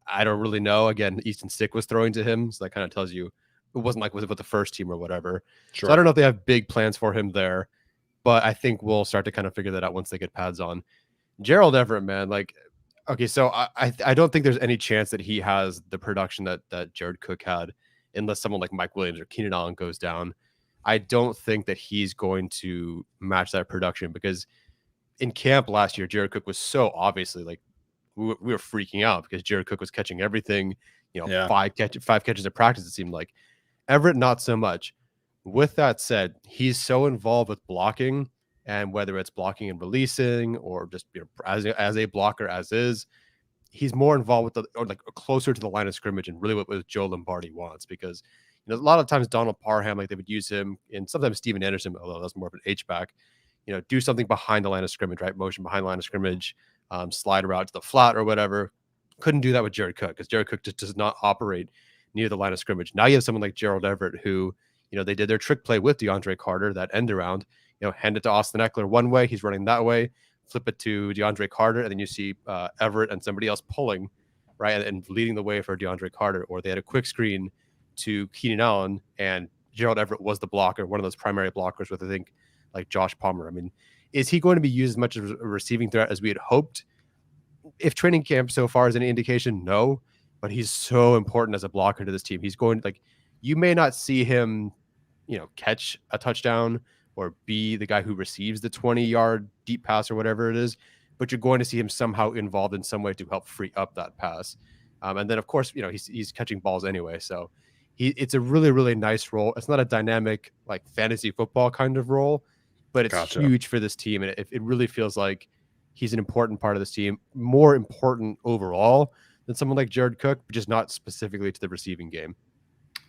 I don't really know. Again, Easton Stick was throwing to him. So that kind of tells you it wasn't like with the first team or whatever. Sure. So I don't know if they have big plans for him there. But I think we'll start to kind of figure that out once they get pads on. Gerald Everett, man, like, okay, so I don't think there's any chance that he has the production that Jared Cook had, unless someone like Mike Williams or Keenan Allen goes down. I don't think that he's going to match that production because in camp last year, Jared Cook was so obviously like we were freaking out because Jared Cook was catching everything. 5 catches at practice. It seemed like Everett not so much. With that said, he's so involved with blocking, and whether it's blocking and releasing or just as a blocker as is, he's more involved with or closer to the line of scrimmage and really what Joe Lombardi wants because a lot of times Donald Parham, like they would use him, and sometimes Steven Anderson, although that's more of an H-back, do something behind the line of scrimmage, right? Motion behind the line of scrimmage, slide route to the flat or whatever. couldn't do that with Jared Cook because Jared Cook just does not operate near the line of scrimmage. Now you have someone like Gerald Everett who, they did their trick play with DeAndre Carter, that end around, hand it to Austin Eckler one way, he's running that way, flip it to DeAndre Carter, and then you see Everett and somebody else pulling, right, and leading the way for DeAndre Carter. Or they had a quick screen to Keenan Allen, and Gerald Everett was the blocker, one of those primary blockers with, I think, like Josh Palmer. I mean, is he going to be used as much as a receiving threat as we had hoped? If training camp so far is any indication, no. But he's so important as a blocker to this team. He's going like, you may not see him, catch a touchdown or be the guy who receives the 20-yard deep pass or whatever it is, but you're going to see him somehow involved in some way to help free up that pass. And then, of course, he's catching balls anyway. So it's a really, really nice role. It's not a dynamic, like fantasy football kind of role, but it's huge for this team. And it really feels like he's an important part of this team, more important overall than someone like Jared Cook, but just not specifically to the receiving game.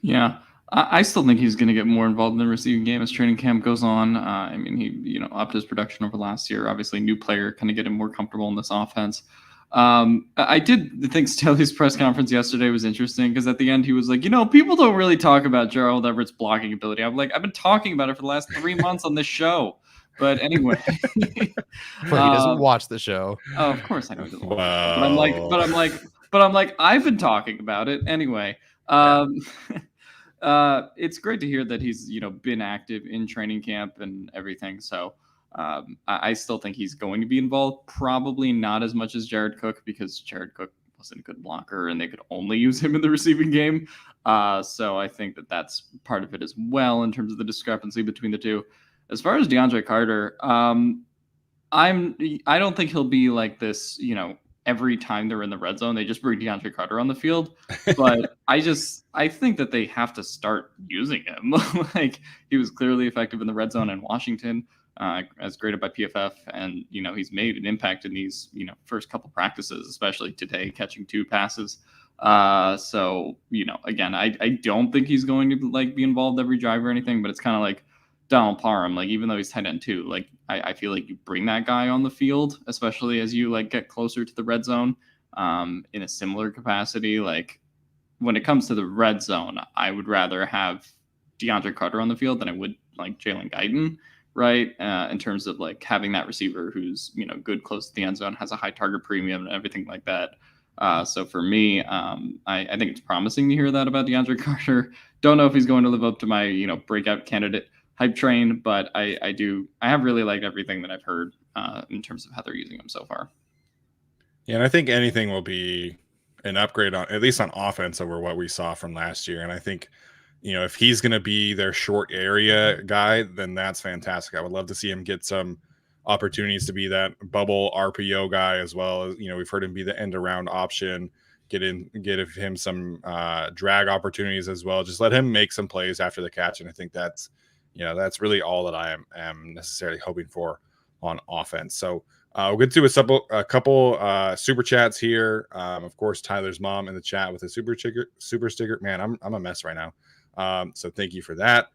Yeah. I still think he's going to get more involved in the receiving game as training camp goes on. I mean, he, upped his production over last year. Obviously, new player, kind of get him more comfortable in this offense. I did think Staley's press conference yesterday was interesting because at the end he was like, people don't really talk about Gerald Everett's blocking ability. I'm like, I've been talking about it for the last 3 months on this show. But anyway, he doesn't watch the show. Oh, of course I know he doesn't watch the show. But I'm like, I've been talking about it anyway. It's great to hear that he's been active in training camp and everything. So I still think he's going to be involved. Probably not as much as Jared Cook because Jared Cook wasn't a good blocker and they could only use him in the receiving game. So I think that's part of it as well in terms of the discrepancy between the two. As far as DeAndre Carter, I don't think he'll be like this, every time they're in the red zone, they just bring DeAndre Carter on the field. But I think that they have to start using him. Like he was clearly effective in the red zone in Washington, as graded by PFF. And, he's made an impact in these, first couple practices, especially today, catching 2 passes. So, again, I don't think he's going to like be involved every drive or anything, but it's kind of like Donald Parham, like even though he's tight end too, like I feel like you bring that guy on the field, especially as you like get closer to the red zone, in a similar capacity. Like when it comes to the red zone, I would rather have DeAndre Carter on the field than I would like Jalen Guyton, right? In terms of like having that receiver who's good close to the end zone, has a high target premium and everything like that. So for me, I think it's promising to hear that about DeAndre Carter. Don't know if he's going to live up to my breakout candidate hype train, but I have really liked everything that I've heard in terms of how they're using him so far. Yeah, and I think anything will be an upgrade on at least on offense over what we saw from last year. And I think, if he's going to be their short area guy, then that's fantastic. I would love to see him get some opportunities to be that bubble RPO guy as well. As we've heard him be the end around option. Get him some drag opportunities as well. Just let him make some plays after the catch, and I think that's really all that I am necessarily hoping for on offense. So we'll get to a couple super chats here. Of course, Tyler's mom in the chat with a super sticker. Man, I'm a mess right now. So thank you for that.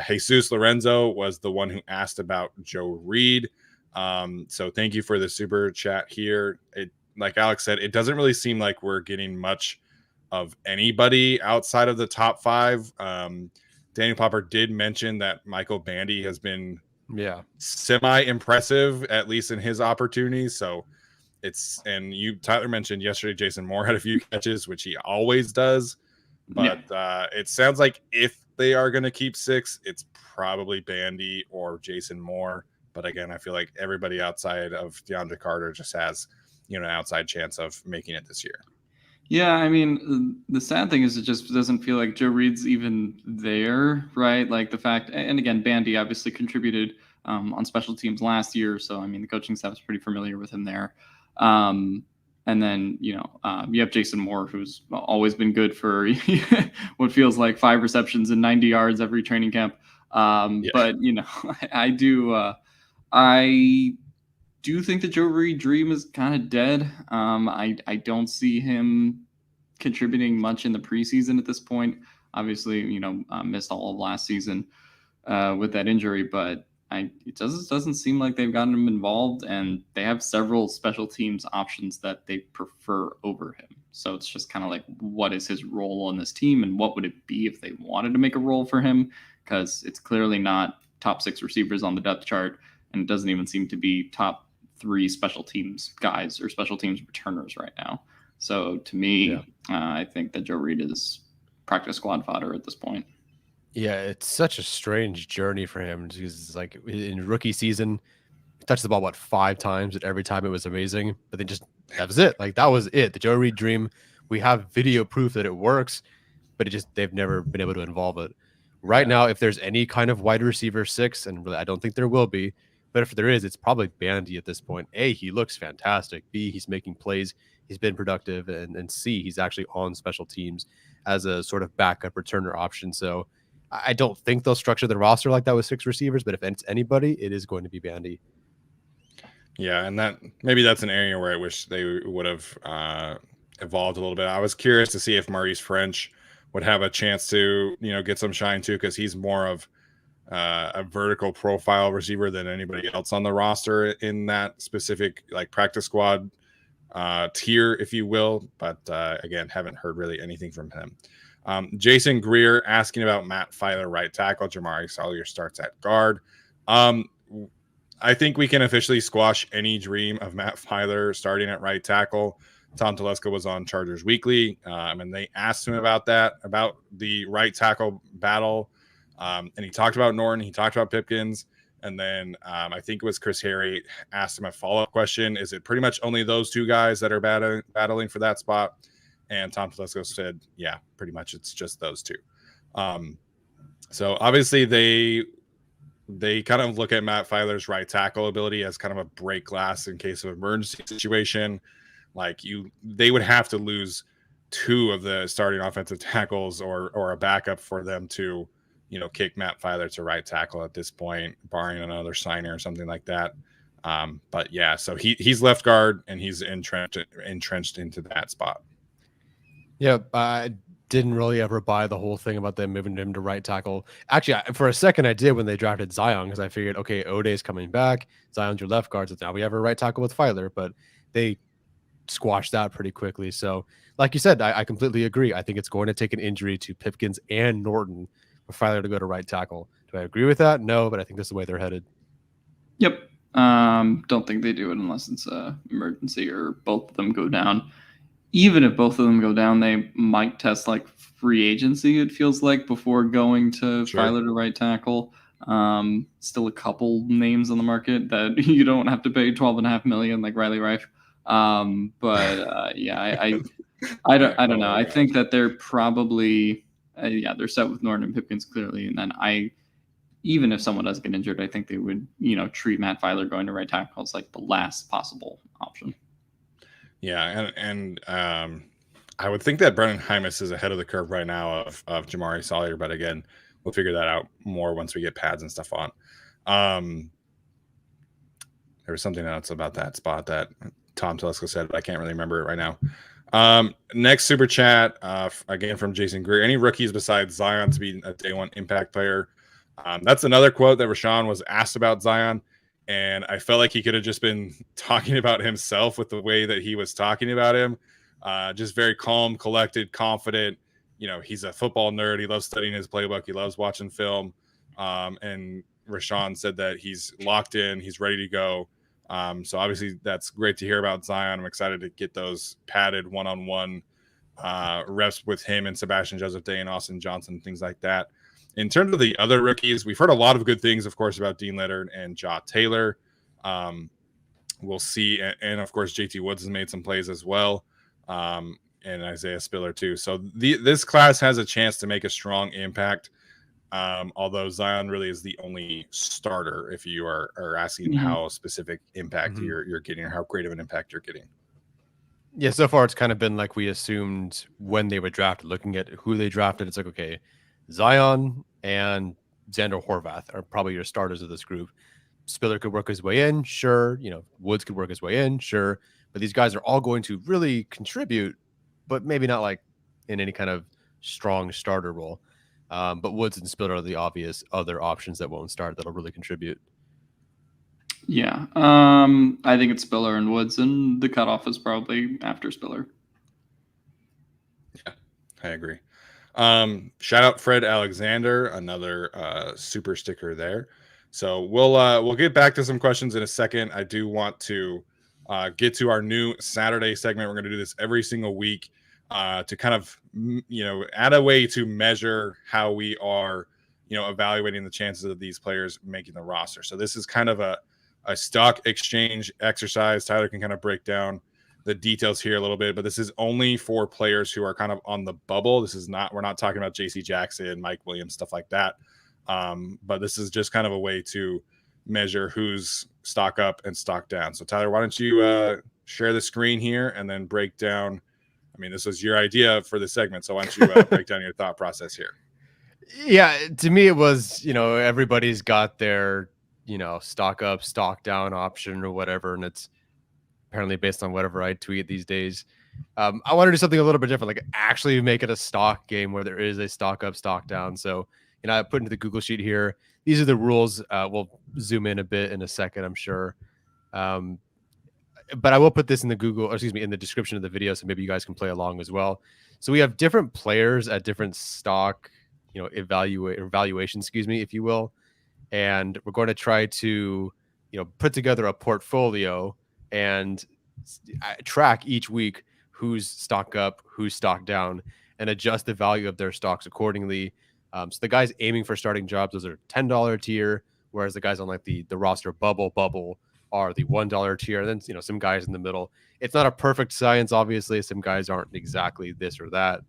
Jesus Lorenzo was the one who asked about Joe Reed. So thank you for the super chat here. It, like Alex said, it doesn't really seem like we're getting much of anybody outside of the top 5. Daniel Popper did mention that Michael Bandy has been semi-impressive, at least in his opportunities. So Tyler mentioned yesterday Jason Moore had a few catches, which he always does. But it sounds like if they are going to keep 6, it's probably Bandy or Jason Moore. But again, I feel like everybody outside of DeAndre Carter just has, an outside chance of making it this year. Yeah, I mean, the sad thing is it just doesn't feel like Joe Reed's even there, right? Like the fact, and again, Bandy obviously contributed on special teams last year. So, I mean, the coaching staff is pretty familiar with him there. And then, you have Jason Moore, who's always been good for what feels like 5 receptions and 90 yards every training camp. But, I do think the Joe Reed dream is kind of dead. I don't see him contributing much in the preseason at this point. Obviously, missed all of last season with that injury, but it doesn't seem like they've gotten him involved, and they have several special teams options that they prefer over him. So it's just kind of like, what is his role on this team, and what would it be if they wanted to make a role for him? Because it's clearly not top 6 receivers on the depth chart, and it doesn't even seem to be top 3 special teams guys or special teams returners right now. So to me, I think that Joe Reed is practice squad fodder at this point. Yeah, it's such a strange journey for him because, like, in rookie season, he touched the ball, what, 5 times, and every time it was amazing. But then just that was it. Like, that was it. The Joe Reed dream. We have video proof that it works, but they've never been able to involve it. Right now, if there's any kind of wide receiver 6, and really, I don't think there will be, but if there is, it's probably Bandy at this point. A, he looks fantastic. B, he's making plays. He's been productive. And C, he's actually on special teams as a sort of backup returner option. So I don't think they'll structure the roster like that with 6 receivers, but if it's anybody, it is going to be Bandy. Yeah, and that's an area where I wish they would have evolved a little bit. I was curious to see if Maurice French would have a chance to, get some shine too, because he's more of a vertical profile receiver than anybody else on the roster in that specific like practice squad tier, if you will. But again, haven't heard really anything from him. Jason Greer asking about Matt Filer, right tackle. Jamari Salyer starts at guard. I think we can officially squash any dream of Matt Filer starting at right tackle. Tom Telesco was on Chargers Weekly, and they asked him about the right tackle battle. And he talked about Norton. He talked about Pipkins. And then I think it was Chris Harry asked him a follow-up question. Is it pretty much only those 2 guys that are battling for that spot? And Tom Telesco said, yeah, pretty much it's just those 2. So obviously they kind of look at Matt Filer's right tackle ability as kind of a break glass in case of emergency situation. Like they would have to lose 2 of the starting offensive tackles or a backup for them to, kick Matt Filer to right tackle at this point, barring another signer or something like that. But yeah, so he's left guard and he's entrenched into that spot. Yeah, I didn't really ever buy the whole thing about them moving him to right tackle. Actually, for a second I did when they drafted Zion, because I figured, okay, O'Day's coming back, Zion's your left guard, so now we have a right tackle with Filer, but they squashed that pretty quickly. So like you said, I completely agree. I think it's going to take an injury to Pipkins and Norton for Filer to go to right tackle. Do I agree with that? No, but I think that's the way they're headed. Yep. Don't think they do it unless it's an emergency or both of them go down. Even if both of them go down, they might test like free agency, it feels like, before going to Filer to right tackle. Still a couple names on the market that you don't have to pay $12.5 million like Riley Reif. Yeah, I don't know. I think that they're probably they're set with Norton and Pipkins clearly, and then even if someone does get injured, I think they would treat Matt Filer going to right tackle as like the last possible option. Yeah, and I would think that Brennan Hymas is ahead of the curve right now of Jamari Salyer, but again, we'll figure that out more once we get pads and stuff on. There was something else about that spot that Tom Telesco said, but I can't really remember it right now. Next super chat, again from Jason Greer. Any rookies besides Zion to be a day 1 impact player? That's another quote that Rashawn was asked about Zion, and I felt like he could have just been talking about himself with the way that he was talking about him. Just very calm, collected, confident. He's a football nerd. He loves studying his playbook. He loves watching film. And Rashawn said that he's locked in. He's ready to go. So obviously that's great to hear about Zion. I'm excited to get those padded one-on-one reps with him and Sebastian Joseph Day and Austin Johnson, things like that. In terms of the other rookies, we've heard a lot of good things, of course, about Dean Leonard and Ja Taylor. We'll see. And of course, JT Woods has made some plays as well. And Isaiah Spiller too. So this class has a chance to make a strong impact. Although Zion really is the only starter, if you are asking how specific impact you're getting or how great of an impact you're getting. Yeah, so far it's kind of been like we assumed when they were drafted. Looking at who they drafted, it's like, okay, Zion and Xander Horvath are probably your starters of this group. Spiller could work his way in, sure. Woods could work his way in, sure. But these guys are all going to really contribute, but maybe not like in any kind of strong starter role. But Woods and Spiller are the obvious other options that won't start that'll really contribute. Yeah. I think it's Spiller and Woods, and the cutoff is probably after Spiller. Yeah, I agree. Shout out Fred Alexander, another super sticker there. So we'll get back to some questions in a second. I do want to get to our new Saturday segment. We're going to do this every single week to kind of add a way to measure how we are evaluating the chances of these players making the roster. So this is kind of a stock exchange exercise. Tyler can kind of break down the details here a little bit, but this is only for players who are kind of on the bubble. This is not, we're not talking about JC Jackson, Mike Williams, stuff like that. But this is just kind of a way to measure who's stock up and stock down. So Tyler, why don't you share the screen here and then break down, I mean, this was your idea for the segment. So why don't you break down your thought process here? Yeah, to me, it was, everybody's got their, stock up, stock down option or whatever. And it's apparently based on whatever I tweet these days. I want to do something a little bit different, like actually make it a stock game where there is a stock up, stock down. So, I put into the Google sheet here. These are the rules. We'll zoom in a bit in a second, I'm sure. But I will put this in the in the description of the video, so maybe you guys can play along as well. So we have different players at different stock, evaluations, if you will. And we're going to try to, put together a portfolio and track each week who's stock up, who's stock down, and adjust the value of their stocks accordingly. So the guys aiming for starting jobs, those are $10 tier, whereas the guys on like the roster bubble are the $1 tier. And then, some guys in the middle. It's not a perfect science, obviously. Some guys aren't exactly this or that.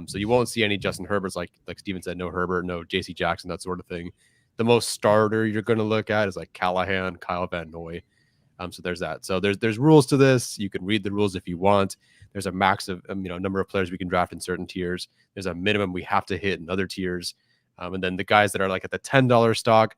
So you won't see any Justin Herberts, like Steven said, no Herbert, no JC Jackson, that sort of thing. The most starter you're going to look at is like Callahan, Kyle Van Noy. So there's that. So there's rules to this. You can read the rules if you want. There's a max of number of players we can draft in certain tiers. There's a minimum we have to hit in other tiers. And then the guys that are like at the $10 stock,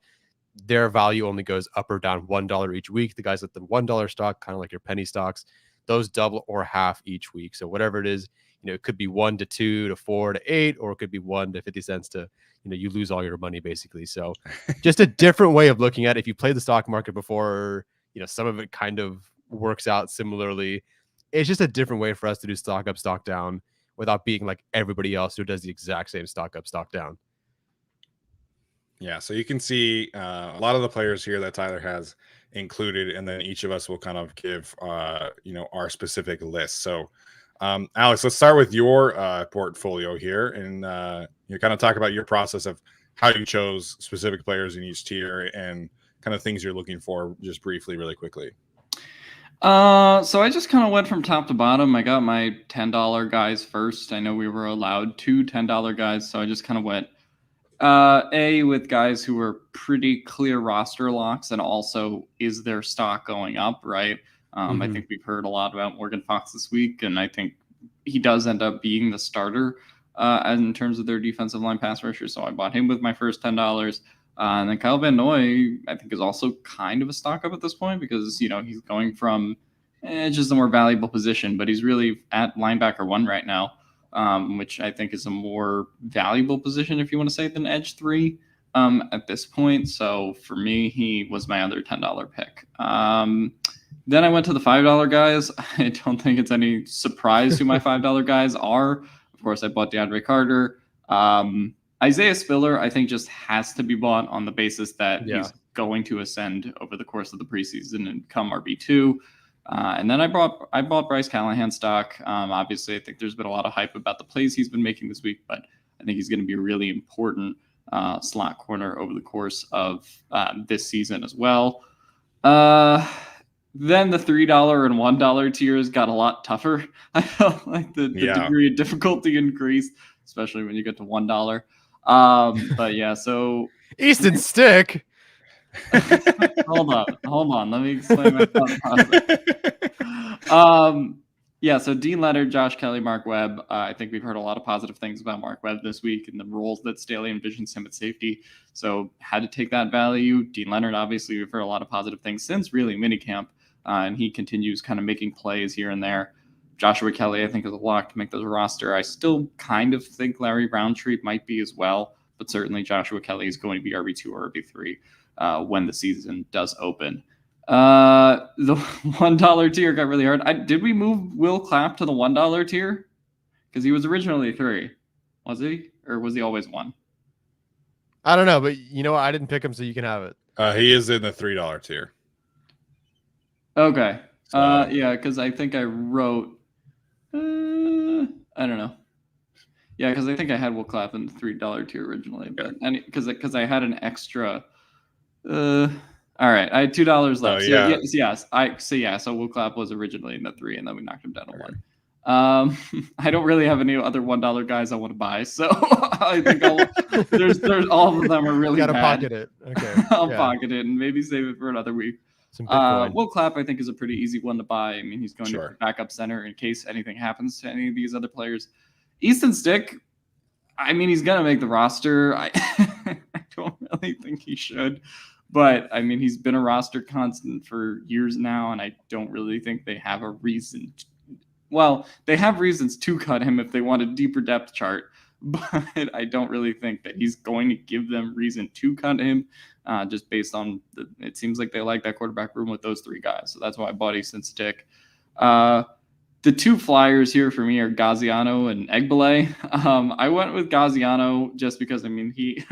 their value only goes up or down $1 each week. The guys at the $1 stock, kind of like your penny stocks, those double or half each week. So whatever it is, it could be 1 to 2 to 4 to 8, or it could be 1 to 50 cents to, you lose all your money basically. So just a different way of looking at it. If you played the stock market before, some of it kind of works out similarly. It's just a different way for us to do stock up, stock down without being like everybody else who does the exact same stock up, stock down. Yeah, so you can see a lot of the players here that Tyler has included, and then each of us will kind of give our specific list. So Alex, let's start with your portfolio here, and you kind of talk about your process of how you chose specific players in each tier and kind of things you're looking for, just briefly, really quickly. So I just kind of went from top to bottom. I got my $10 guys first. I know we were allowed 2 $10 guys, so I just kind of went with guys who were pretty clear roster locks, and also is their stock going up, right? I think we've heard a lot about Morgan Fox this week, and I think he does end up being the starter in terms of their defensive line pass rusher. So I bought him with my first $10. And then Kyle Van Noy, I think, is also kind of a stock up at this point because, he's going from just a more valuable position, but he's really at linebacker 1 right now, which I think is a more valuable position, if you want to say, than edge 3 at this point. So for me, he was my other $10 pick. Then I went to the $5 guys. I don't think it's any surprise who my $5 guys are. Of course, I bought DeAndre Carter. Isaiah Spiller, I think, just has to be bought on the basis that he's going to ascend over the course of the preseason and come RB2. And then I bought Bryce Callahan stock. Obviously, I think there's been a lot of hype about the plays he's been making this week, but I think he's going to be a really important slot corner over the course of this season as well. Then the $3 and $1 tiers got a lot tougher. I felt like the degree of difficulty increased, especially when you get to $1. But yeah, so Easton Stick. hold on. Let me explain my thought process. Yeah, so Dean Leonard, Josh Kelly, Mark Webb. I think we've heard a lot of positive things about Mark Webb this week and the roles that Staley envisions him at safety. So had to take that value. Dean Leonard, obviously, we've heard a lot of positive things since really minicamp, and he continues kind of making plays here and there. Joshua Kelly, I think, is a lock to make the roster. I still kind of think Larry Roundtree might be as well, but certainly Joshua Kelly is going to be RB2 or RB3 when the season does open. The $1 tier got really hard. Did we move Will Clapp to the $1 tier? Because he was originally 3. Was he? Or was he always 1? I don't know, but you know what? I didn't pick him, so you can have it. He is in the $3 tier. Okay. So, yeah, because I think I wrote. I don't know. Yeah, because I think I had Will Clapp in the $3 tier originally, but because I had an extra. All right, I had $2 left. So Will Clapp was originally in the 3, and then we knocked him down to 1. I don't really have any other $1 guys I want to buy, so I think there's all of them are really gotta bad. pocket it. Okay, I'll pocket it and maybe save it for another week. Some Bitcoin. Will Clapp, I think, is a pretty easy one to buy. I mean, he's going to be backup center in case anything happens to any of these other players. Easton Stick, I mean, he's gonna make the roster. I don't really think he should. But, I mean, he's been a roster constant for years now, and I don't really think they have a reason. Well, they have reasons to cut him if they want a deeper depth chart, but I don't really think that he's going to give them reason to cut him just based on it seems like they like that quarterback room with those 3 guys. So that's why I bought Easton Stick. The 2 flyers here for me are Gaziano and Egbele. I went with Gaziano just because, I mean, he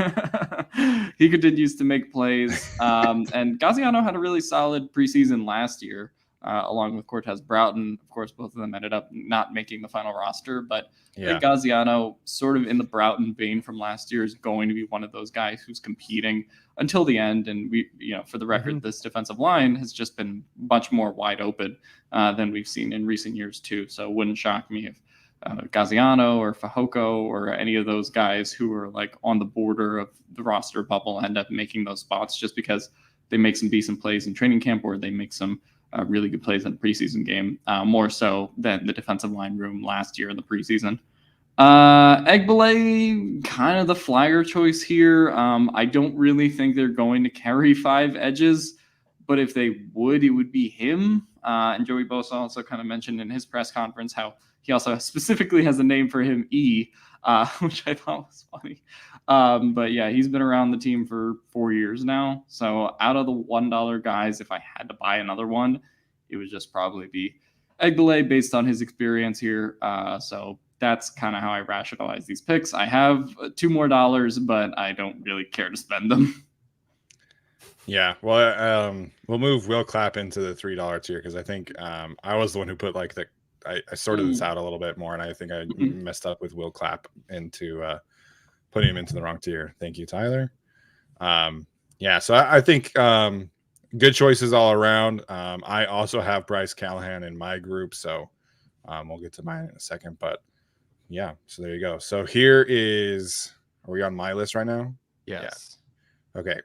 he continues to make plays. And Gaziano had a really solid preseason last year, along with Cortez Broughton. Of course, both of them ended up not making the final roster. But I think Gaziano, sort of in the Broughton vein from last year, is going to be one of those guys who's competing until the end. And we, for the record, this defensive line has just been much more wide open than we've seen in recent years too. So it wouldn't shock me if Gaziano or Fajoko or any of those guys who are like on the border of the roster bubble end up making those spots just because they make some decent plays in training camp or they make some really good plays in the preseason game, more so than the defensive line room last year in the preseason. Egbele, kind of the flyer choice here. I don't really think they're going to carry 5 edges, but if they would, it would be him. And Joey Bosa also kind of mentioned in his press conference how he also specifically has a name for him, E, which I thought was funny. But yeah, he's been around the team for 4 years now. So out of the $1 guys, if I had to buy another one, it would just probably be Egbele based on his experience here. So that's kind of how I rationalize these picks. I have $2 more, but I don't really care to spend them. Yeah, well, we'll move Will Clapp into the $3 tier because I think I was the one who put like I sorted this out a little bit more, and I think I messed up with Will Clapp into putting him into the wrong tier. Thank you, Tyler. Yeah, so I think good choices all around. I also have Bryce Callahan in my group, so we'll get to mine in a second. But yeah, so there you go. So here is, are we on my list right now? Yes. Yeah. Okay.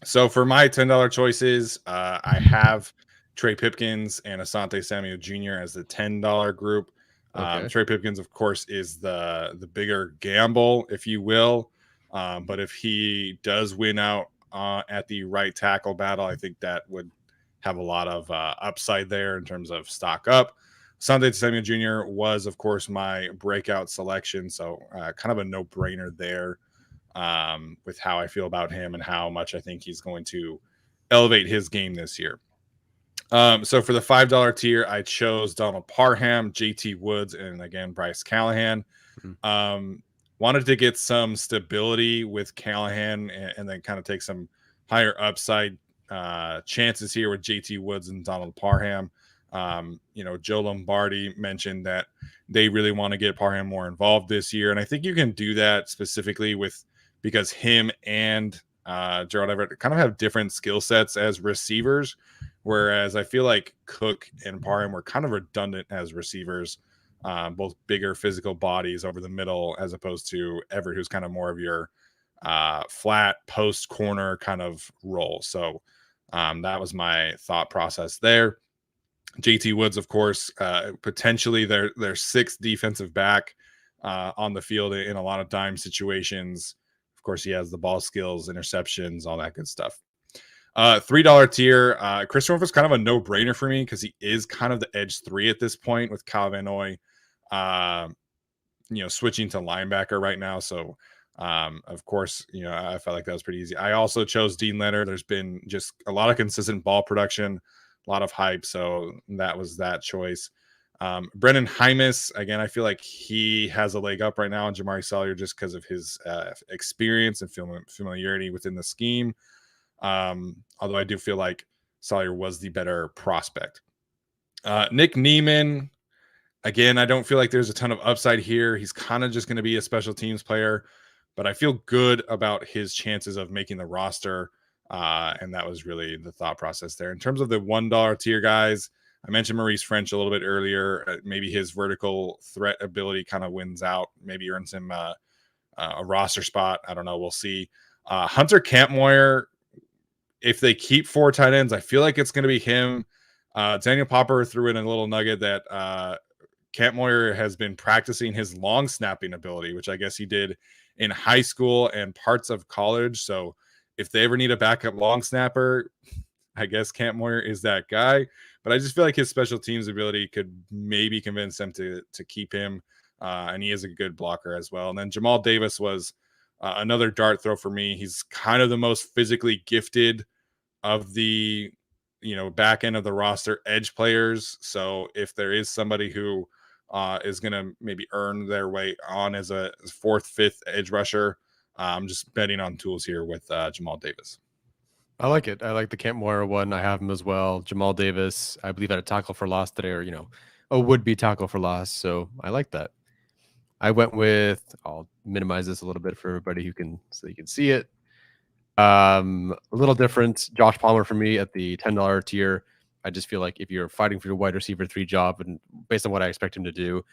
So for my $10 choices, I have Trey Pipkins and Asante Samuel Jr. as the $10 group. Okay. Trey Pipkins, of course, is the bigger gamble, if you will. But if he does win out at the right tackle battle, I think that would have a lot of upside there in terms of stock up. Asante Samuel Jr. was, of course, my breakout selection. So kind of a no-brainer there. With how I feel about him and how much I think he's going to elevate his game this year. So for the $5 tier, I chose Donald Parham, JT Woods, and again, Bryce Callahan. Wanted to get some stability with Callahan and then kind of take some higher upside chances here with JT Woods and Donald Parham. Joe Lombardi mentioned that they really want to get Parham more involved this year. And I think you can do that specifically because him and Gerald Everett kind of have different skill sets as receivers, whereas I feel like Cook and Parham were kind of redundant as receivers, both bigger physical bodies over the middle as opposed to Everett, who's kind of more of your flat post corner kind of role. So that was my thought process there. JT Woods, of course, potentially their sixth defensive back on the field in a lot of dime situations. Of course, he has the ball skills, interceptions, all that good stuff. $3 tier, Chris Orff was kind of a no-brainer for me because he is kind of the edge 3 at this point with Kyle Van Noy, switching to linebacker right now. So Of course, I felt like that was pretty easy. I also chose Dean Leonard. There's been just a lot of consistent ball production, a lot of hype, so that was that choice. Brendan Hymas, again, I feel like he has a leg up right now on Jamari Salyer just because of his experience and familiarity within the scheme. Although I do feel like Salyer was the better prospect. Nick Neiman, again, I don't feel like there's a ton of upside here. He's kind of just going to be a special teams player, but I feel good about his chances of making the roster. And that was really the thought process there. In terms of the $1 tier guys, I mentioned Maurice French a little bit earlier. Maybe his vertical threat ability kind of wins out. Maybe earns him a roster spot. I don't know. We'll see. Hunter Campmoyer, if they keep 4 tight ends, I feel like it's going to be him. Daniel Popper threw in a little nugget that Campmoyer has been practicing his long snapping ability, which I guess he did in high school and parts of college. So if they ever need a backup long snapper, I guess Campmoyer is that guy. But I just feel like his special teams ability could maybe convince them to keep him. And he is a good blocker as well. And then Jamal Davis was another dart throw for me. He's kind of the most physically gifted of the back end of the roster edge players. So if there is somebody who is going to maybe earn their way on as a 4th, 5th edge rusher, I'm just betting on tools here with Jamal Davis. I like it. I like the Camp Moira one. I have him as well. Jamal Davis, I believe, had a tackle for loss today, or a would-be tackle for loss. So I like that. I went with. I'll minimize this a little bit for everybody so you can see it. A little different. Josh Palmer for me at the $10 tier. I just feel like if you're fighting for your wide receiver 3 job, and based on what I expect him to do,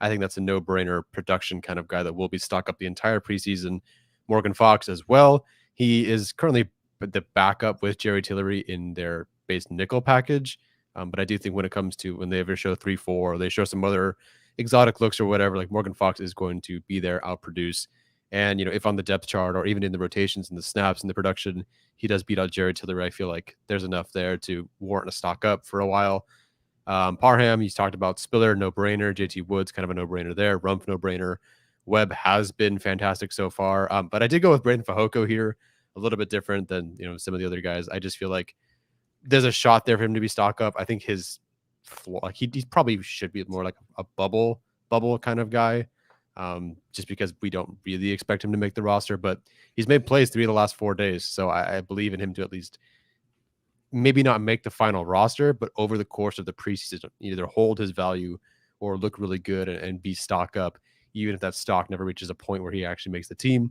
I think that's a no-brainer production kind of guy that will be stock up the entire preseason. Morgan Fox as well. He is currently the backup with Jerry Tillery in their base nickel package. But I do think when it comes to when they ever show 3-4 or they show some other exotic looks or whatever, like Morgan Fox is going to be there, outproduce. And, if on the depth chart or even in the rotations and the snaps and the production, he does beat out Jerry Tillery, I feel like there's enough there to warrant a stock up for a while. Parham, he's talked about. Spiller, no-brainer. JT Woods, kind of a no-brainer there. Rumpf, no-brainer. Webb has been fantastic so far. But I did go with Brandon Fehoko here, a little bit different than some of the other guys. I just feel like there's a shot there for him to be stock up. I think his floor, like he probably should be more like a bubble kind of guy, just because we don't really expect him to make the roster. But he's made plays 3 of the last 4 days, so I believe in him to at least maybe not make the final roster, but over the course of the preseason, either hold his value or look really good and be stock up, even if that stock never reaches a point where he actually makes the team.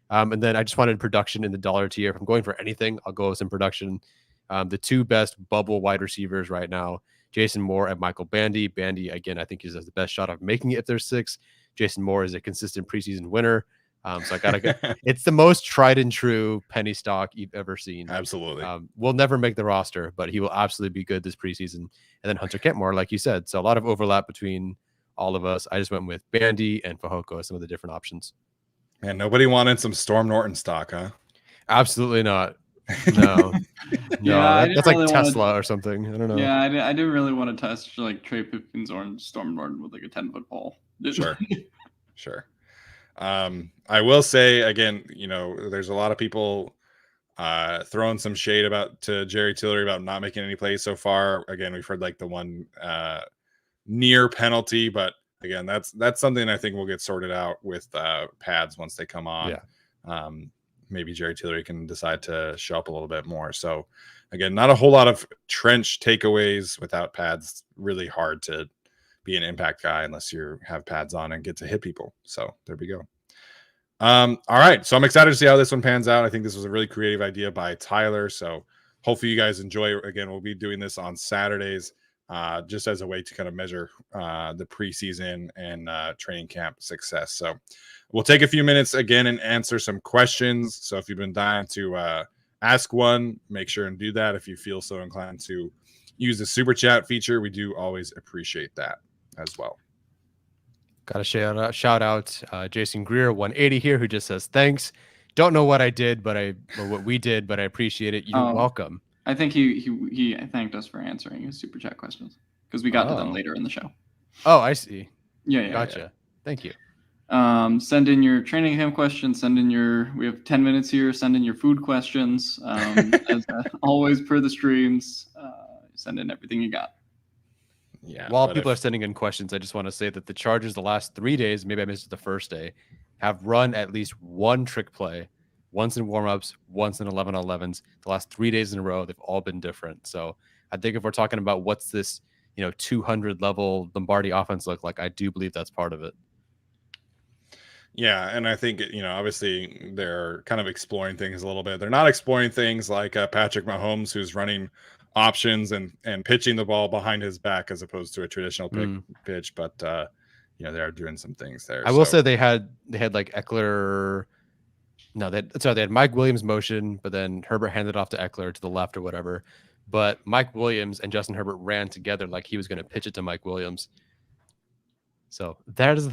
And then I just wanted production in the dollar tier. If I'm going for anything, I'll go with some production. The 2 best bubble wide receivers right now, Jason Moore and Michael Bandy. Bandy, again, I think is the best shot of making it if there's 6. Jason Moore is a consistent preseason winner. So I got to go. It's the most tried and true penny stock you've ever seen. Absolutely. Will never make the roster, but he will absolutely be good this preseason. And then Hunter Kentmore, like you said. So a lot of overlap between all of us. I just went with Bandy and Fehoko as some of the different options. Man, nobody wanted some Storm Norton stock, huh? Absolutely not. No. Yeah, that's like Tesla or something. I don't know. Yeah, I didn't really want to test like Trey Pipkins or Storm Norton with like a 10-foot pole. Sure. I will say again, there's a lot of people throwing some shade to Jerry Tillery about not making any plays so far. Again, we've heard like the one near penalty, but again, that's something I think will get sorted out with pads once they come on. Yeah. Maybe Jerry Tillery can decide to show up a little bit more. So again, not a whole lot of trench takeaways without pads. Really hard to be an impact guy unless you have pads on and get to hit people. So there we go. All right. So I'm excited to see how this one pans out. I think this was a really creative idea by Tyler. So hopefully you guys enjoy it. Again, we'll be doing this on Saturdays just as a way to kind of measure the preseason and training camp success. So we'll take a few minutes again and answer some questions. So if you've been dying to ask one, make sure and do that. If you feel so inclined to use the super chat feature, we do always appreciate that as well. Got a shout out Jason Greer 180 here, who just says thanks. Don't know what I did, or what we did, but I appreciate it. You're welcome. I think he thanked us for answering his super chat questions because we got to them later in the show. Oh, I see. Yeah. Gotcha. Thank you. Send in your training camp questions. We have 10 minutes here. Send in your food questions. As always, per the streams, send in everything you got. Yeah. While people are sending in questions, I just want to say that the Chargers the last 3 days, maybe I missed it the first day, have run at least one trick play, once in warmups, once in 11-on-11s. The last 3 days in a row, they've all been different. So I think if we're talking about what's this, 200 level Lombardi offense look like, I do believe that's part of it. Yeah, and I think obviously they're kind of exploring things a little bit. They're not exploring things like Patrick Mahomes, who's running options and pitching the ball behind his back as opposed to a traditional pitch. But they are doing some things there. I will say they had like Eckler. No, they had Mike Williams motion, but then Herbert handed off to Eckler to the left or whatever. But Mike Williams and Justin Herbert ran together like he was going to pitch it to Mike Williams. So that's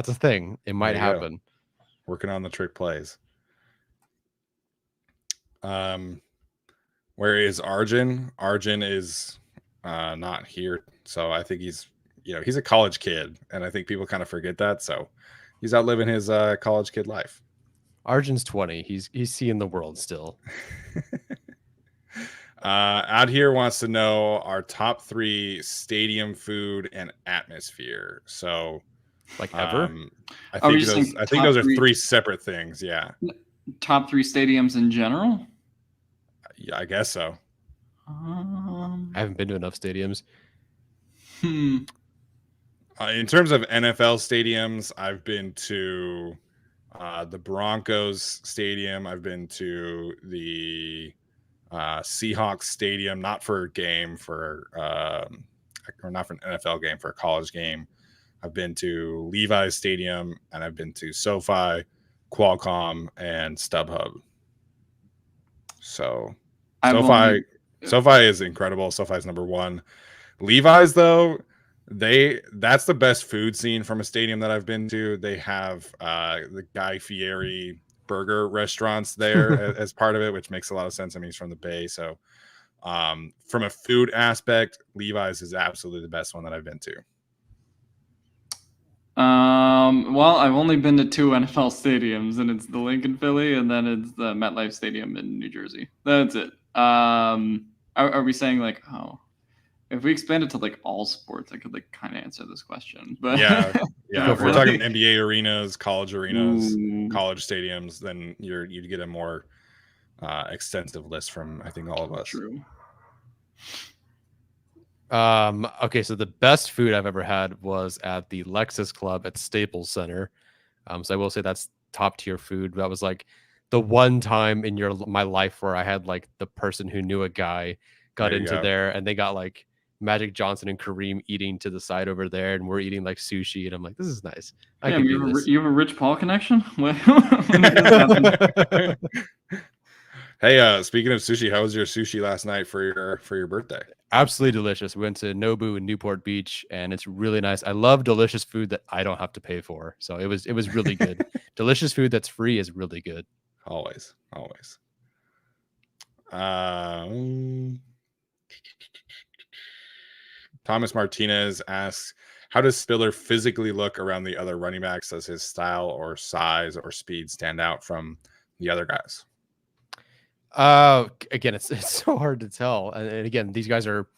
a thing. It might happen. Working on the trick plays. Where is Arjun? Arjun is not here. So I think he's a college kid. And I think people kind of forget that. So he's out living his college kid life. Arjun's 20. He's seeing the world still. Out here wants to know our top 3 stadium food and atmosphere. So, like ever, I think those are 3 separate things. Yeah. Top 3 stadiums in general. Yeah, I guess so. I haven't been to enough stadiums. In terms of NFL stadiums, I've been to the Broncos stadium. I've been to the Seahawks stadium, not for a game, or not for an NFL game, for a college game. I've been to Levi's Stadium, and I've been to SoFi, Qualcomm, and StubHub. So SoFi is incredible. SoFi is number 1. Levi's, though, that's the best food scene from a stadium that I've been to. They have the Guy Fieri burger restaurants there as part of it, which makes a lot of sense. I mean, he's from the Bay, so from a food aspect, Levi's is absolutely the best one that I've been to. Well, I've only been to 2 NFL stadiums, and it's the Lincoln Philly, and then it's the MetLife Stadium in New Jersey. That's it. Are we saying like, if we expand it to like all sports, I could like kind of answer this question. But yeah. If we're talking NBA arenas, college arenas, college stadiums, then you'd get a more extensive list from I think all of us. True. Okay, so the best food I've ever had was at the Lexus Club at Staples Center. So I will say that's top tier food. That was like the one time in my life where I had like the person who knew a guy got into there, and they got like Magic Johnson and Kareem eating to the side over there, and we're eating like sushi, and I'm like, this is nice. You have a Rich Paul connection? Hey, speaking of sushi, how was your sushi last night for your birthday? Absolutely delicious. We went to Nobu in Newport Beach, and it's really nice. I love delicious food that I don't have to pay for, so it was really good. Delicious food that's free is really good. Always. Thomas Martinez asks, how does Spiller physically look around the other running backs? Does his style or size or speed stand out from the other guys? Again, it's so hard to tell. And again, these guys are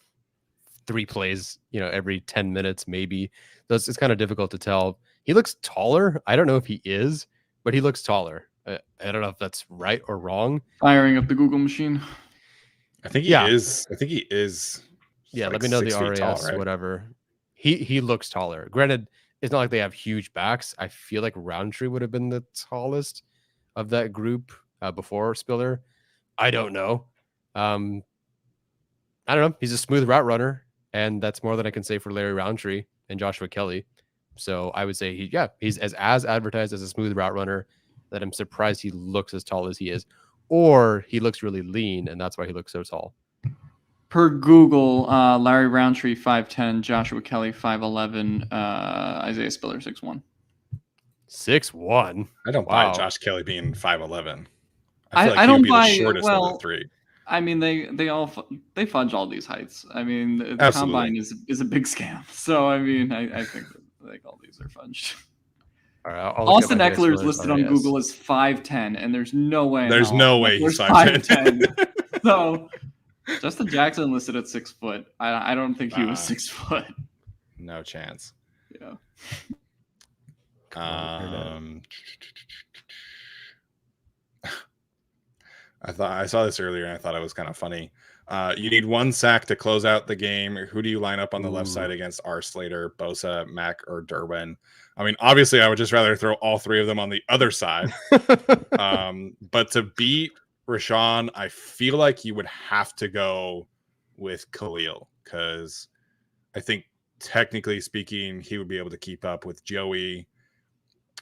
3 plays, every 10 minutes, maybe. So it's kind of difficult to tell. He looks taller. I don't know if he is, but he looks taller. I don't know if that's right or wrong. Firing up the Google machine. I think he is. I think he is. Yeah, like let me know the RAS, tall, right? Whatever. He looks taller. Granted, it's not like they have huge backs. I feel like Roundtree would have been the tallest of that group before Spiller. I don't know. I don't know. He's a smooth route runner, and that's more than I can say for Larry Roundtree and Joshua Kelly. So I would say he's as advertised as a smooth route runner, that I'm surprised he looks as tall as he is, or he looks really lean, and that's why he looks so tall. Per Google, Larry Roundtree 5'10", Joshua Kelly 5'11", Isaiah Spiller 6'1". 6'1". I don't buy Josh Kelly being 5'11". I don't buy the shortest of the 3. I mean, they fudge all these heights. I mean, the combine is a big scam. So I mean, I think like all these are fudged. All right, I'll look at Austin my Eckler is Steelers listed on RAS. Google as 5'10", and there's no way. in There's hell no way he's Eckler's 5'10". So Justin Jackson listed at 6 foot. I don't think he was 6 foot. No chance. Yeah. I saw this earlier and I thought it was kind of funny. You need 1 sack to close out the game. Who do you line up on the left side against R. Slater, Bosa, Mack, or Derwin? I mean, obviously, I would just rather throw all 3 of them on the other side. But to beat Rashawn, I feel like you would have to go with Khalil, because I think technically speaking, he would be able to keep up with Joey.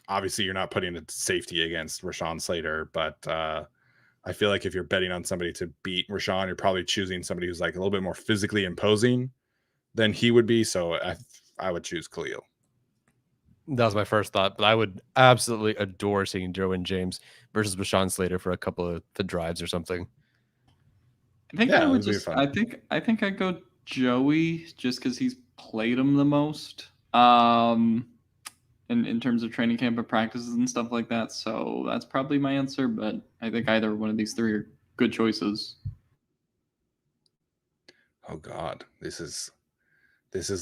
Obviously, you're not putting a safety against Rashawn Slater, but I feel like if you're betting on somebody to beat Rashawn, you're probably choosing somebody who's like a little bit more physically imposing than he would be. So I would choose Khalil. That was my first thought, but I would absolutely adore seeing Derwin James versus Rashawn Slater for a couple of the drives or something. I think I would just. I think I'd go Joey just because he's played him the most. In terms of training camp and practices and stuff like that. So that's probably my answer, but I think either one of these 3 are good choices. Oh God, this is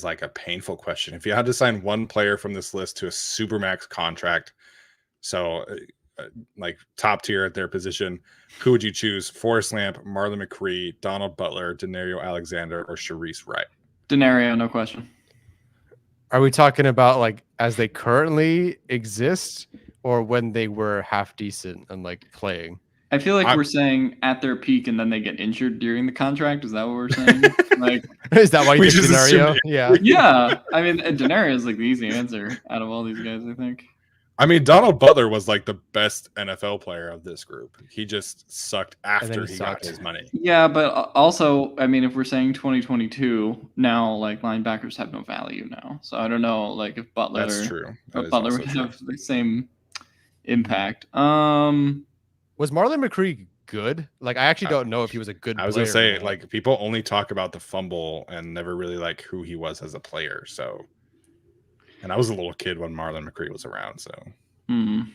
like a painful question. If you had to sign one player from this list to a supermax contract, so like top tier at their position, who would you choose? Forrest Lamp, Marlon McCree, Donald Butler, Denario Alexander, or Sharice Wright? Denario, no question. Are we talking about like as they currently exist, or when they were half decent and like playing? I feel like we're saying at their peak and then they get injured during the contract. Is that what we're saying? Like, is that why you picked Denario? Yeah. Yeah. I mean, Denario is like the easy answer out of all these guys, I think. I mean, Donald Butler was like the best NFL player of this group. He just sucked after he got his money. Yeah, but also, I mean, if we're saying 2022, now like linebackers have no value now. So I don't know, like if Butler, that's true. If Butler would have the same impact. Was Marlon McCree good? Like, I actually don't know if he was a good player. I was gonna say, like, people only talk about the fumble and never really like who he was as a player. So. And I was a little kid when Marlon McCree was around, so I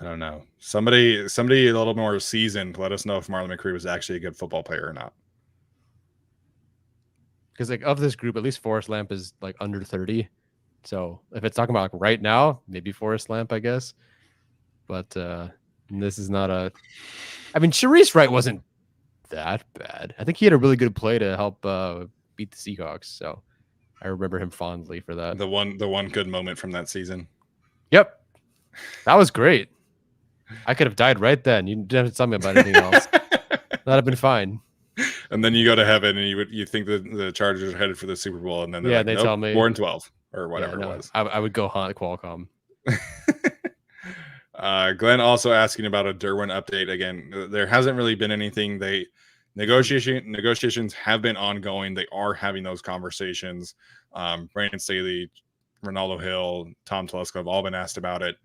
don't know. Somebody a little more seasoned, let us know if Marlon McCree was actually a good football player or not. Because like of this group, at least Forrest Lamp is like under 30. So if it's talking about like right now, maybe Forrest Lamp, I guess. But this is not a. I mean, Sharice Wright wasn't that bad. I think he had a really good play to help beat the Seahawks. So. I remember him fondly for that. The one good moment from that season. Yep. That was great. I could have died right then. You didn't have to tell me about anything else. That'd have been fine. And then you go to heaven and you think that the Chargers are headed for the Super Bowl, and then they're like, they nope, tell me 4-12 or whatever it was. I would go haunt Qualcomm. Glenn also asking about a Derwin update. Again, there hasn't really been anything. Negotiations have been ongoing. They are having those conversations. Brandon Staley, Ronaldo Hill, Tom Telesco have all been asked about it.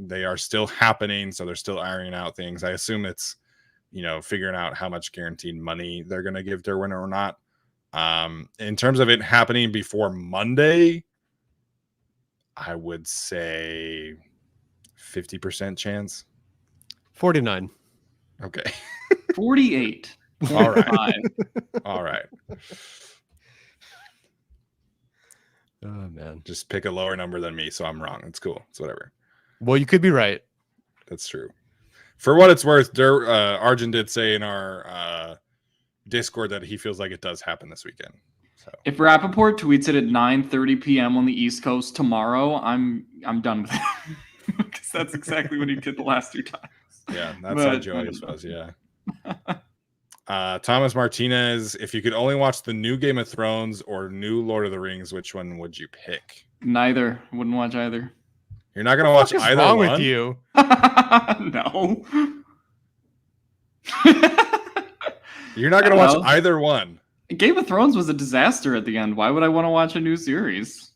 They are still happening, so they're still ironing out things. I assume it's, figuring out how much guaranteed money they're going to give Derwin or not. In terms of it happening before Monday, I would say 50% chance. 49. Okay. 48. All right. All right. Oh man. Just pick a lower number than me, so I'm wrong. It's cool. It's whatever. Well, you could be right. That's true. For what it's worth, Arjun did say in our Discord that he feels like it does happen this weekend. So if Rappaport tweets it at 9:30 p.m. on the East Coast tomorrow, I'm done with it. Because that's exactly what he did the last 2 times. Yeah, that's how Joey was. Yeah. Thomas Martinez, if you could only watch the new Game of Thrones or new Lord of the Rings, which one would you pick? Neither. Wouldn't watch either. You're not going to watch either wrong one? With you? No. You're not going to watch either one. Game of Thrones was a disaster at the end. Why would I want to watch a new series?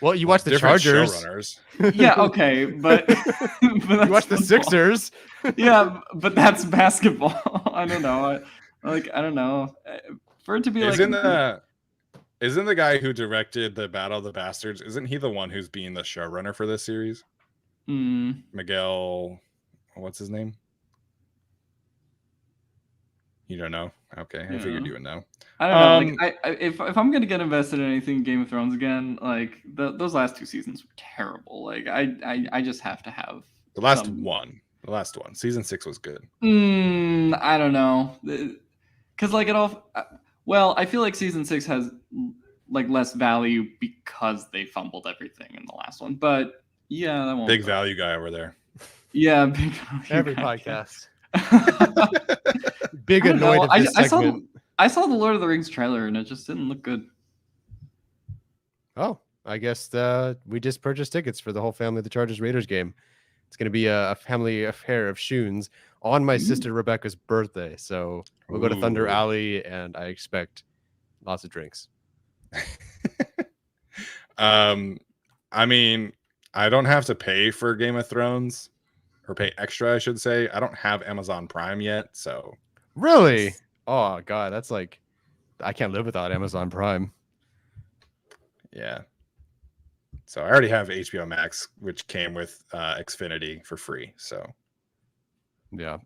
Well, you watch the Chargers. Showrunners. Yeah, okay, but you watch the Sixers. Yeah, but that's basketball. I don't know. I don't know. For it to be Isn't Isn't the guy who directed the Battle of the Bastards? Isn't he the one who's being the showrunner for this series? Miguel, what's his name? You don't know? Okay, I figured you would know. I don't know. Like, if I'm gonna get invested in anything Game of Thrones again, like those last 2 seasons were terrible. Like I just have to have the last one. The last one, season 6 was good. I don't know, because like it all. Well, I feel like season 6 has like less value because they fumbled everything in the last one. But yeah, that won't. Big value guy over there. Yeah, big value. Every podcast. Big annoyed at this segment. I saw the Lord of the Rings trailer and it just didn't look good. Oh, I guess we just purchased tickets for the whole family of the Chargers Raiders game. It's going to be a family affair of shoons on my sister Rebecca's birthday. So we'll go to Thunder Alley and I expect lots of drinks. I mean, I don't have to pay for Game of Thrones. Or pay extra, I should say. I don't have Amazon Prime yet, so. Really? Oh, God. That's like, I can't live without Amazon Prime. Yeah. So I already have HBO Max, which came with Xfinity for free, so. Yeah.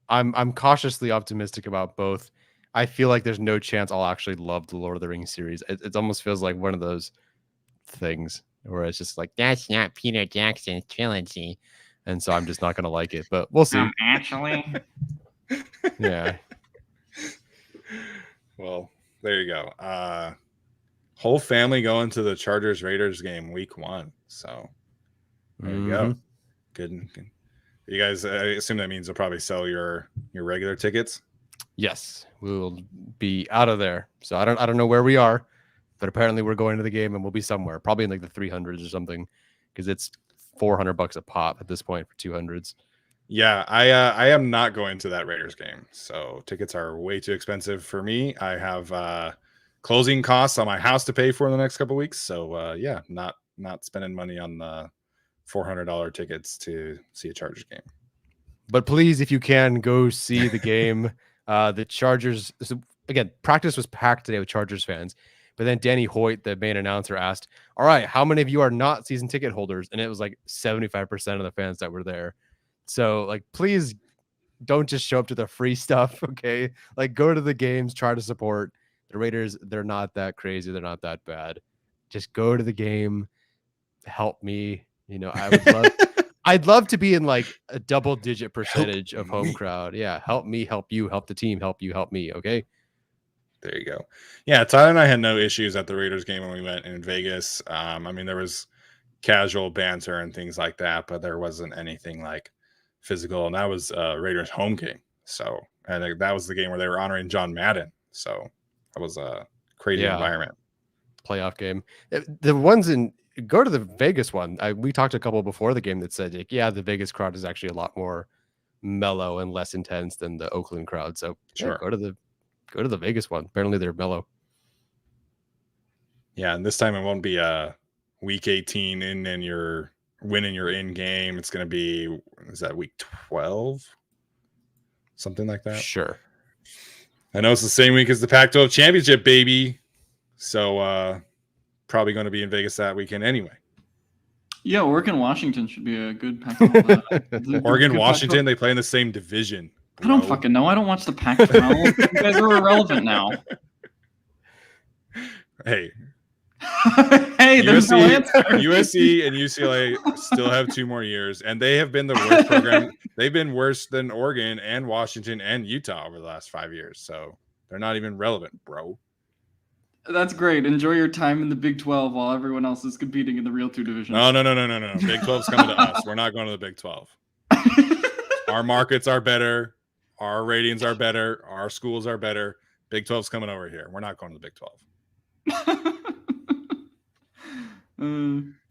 I'm cautiously optimistic about both. I feel like there's no chance I'll actually love the Lord of the Rings series. It almost feels like one of those things where it's just like, that's not Peter Jackson's trilogy. And so I'm just not going to like it, but we'll see. Actually. Yeah. Well, there you go. Whole family going to the Chargers Raiders game week 1. So there you go. Good. You guys, I assume that means you'll probably sell your regular tickets. Yes, we'll be out of there. So I don't know where we are, but apparently we're going to the game and we'll be somewhere, probably in like the 300s or something, because it's $400 a pop at this point for 200s. Yeah, I am not going to that Raiders game. So tickets are way too expensive for me. I have closing costs on my house to pay for in the next couple of weeks. So yeah, not spending money on the $400 tickets to see a Chargers game. But please, if you can, go see the game. The Chargers, so again, practice was packed today with Chargers fans. But then Danny Hoyt, the main announcer, asked, all right, how many of you are not season ticket holders? And it was like 75% of the fans that were there. So, like, please don't just show up to the free stuff, okay? Like, go to the games, try to support. The Raiders, they're not that crazy. They're not that bad. Just go to the game. Help me. You know, I would love... I'd love to be in like a double-digit percentage of home crowd. Yeah, help me, help you, help the team, help you, help me, okay? There you go. Yeah, Tyler and I had no issues at the Raiders game when we went in Vegas. I mean, there was casual banter and things like that, but there wasn't anything like physical. And that was Raiders home game. So, and that was the game where they were honoring John Madden. So that was a crazy environment. Playoff game. The ones in go to the Vegas one. We talked to a couple before the game that said, like, yeah, the Vegas crowd is actually a lot more mellow and less intense than the Oakland crowd. So sure, go to the Vegas one. Apparently they're mellow. Yeah, and this time it won't be week 18 in and you're winning your in game. It's going to be, is that week 12? Something like that. Sure. I know it's the same week as the Pac-12 championship, baby. So probably going to be in Vegas that weekend anyway. Yeah, Oregon, Washington should be a good Pac-12. Oregon, Washington, they play in the same division. Bro. I don't fucking know. I don't watch the Pac-12. You guys are irrelevant now. Hey. Hey, there's no answer. USC and UCLA still have 2 more years, and they have been the worst program. They've been worse than Oregon and Washington and Utah over the last 5 years. So they're not even relevant, bro. That's great. Enjoy your time in the Big 12 while everyone else is competing in the real 2 divisions. No. Big 12's coming to us. We're not going to the Big 12. Our markets are better. Our ratings are better. Our schools are better. Big 12's coming over here. We're not going to the Big 12.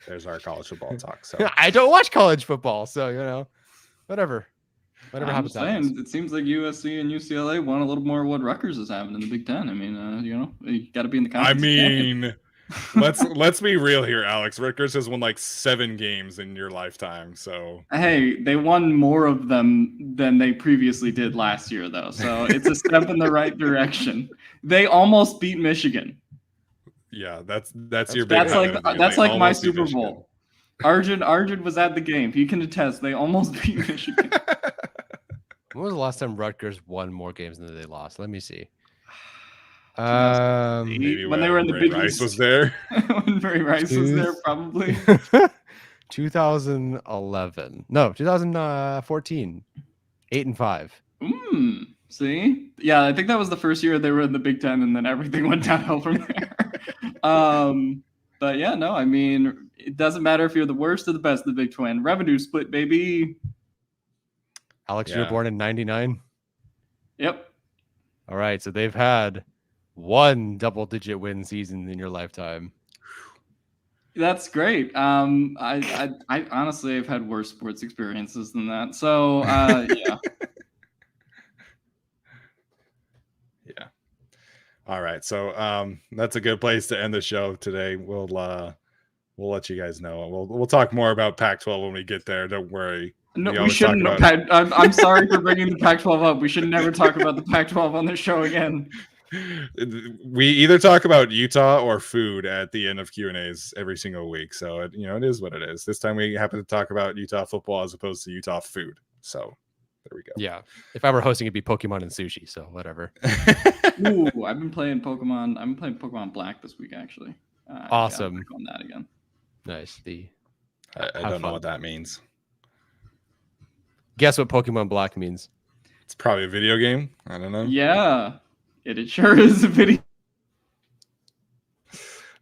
There's our college football talk. So I don't watch college football, so you know, whatever happens. It seems like USC and UCLA want a little more of what Rutgers is having in the Big Ten. I mean, you know, you got to be in the conference. I mean, let's be real here, Alex. Rutgers has won like 7 games in your lifetime. So hey, they won more of them than they previously did last year, though. So it's a step in the right direction. They almost beat Michigan. Yeah, that's your big That's highlight of the game. that's They like my almost beat Super Michigan. Bowl. Arjun was at the game. He can attest. They almost beat Michigan. When was the last time Rutgers won more games than they lost? Let me see. Maybe When they were in the Ray Big Rice East. was there. When Ray Rice was there, probably. 2011. No, 2014. 8-5. See? Yeah, I think that was the first year they were in the Big Ten, and then everything went downhill from there. But yeah, no, I mean, it doesn't matter if you're the worst or the best of the Big Ten. Revenue split, baby. Alex, you were born in 99? Yep. All right, so they've had one double-digit win season in your lifetime. That's great. I honestly have had worse sports experiences than that. So yeah. Yeah. All right. So that's a good place to end the show today. We'll let you guys know. We'll talk more about Pac-12 when we get there. Don't worry. No, we shouldn't. I'm sorry for bringing the Pac-12 up. We should never talk about the Pac-12 on this show again. We either talk about Utah or food at the end of Q&As every single week. So it is what it is. This time we happen to talk about Utah football as opposed to Utah food. So there we go. Yeah. If I were hosting, it'd be Pokemon and sushi. So whatever. Ooh, I've been playing Pokemon. I've been playing Pokemon Black this week, actually. Awesome. Yeah, on that again. Nice. I don't know what that means. Guess what Pokemon Black means? It's probably a video game. I don't know. Yeah, it sure is a video.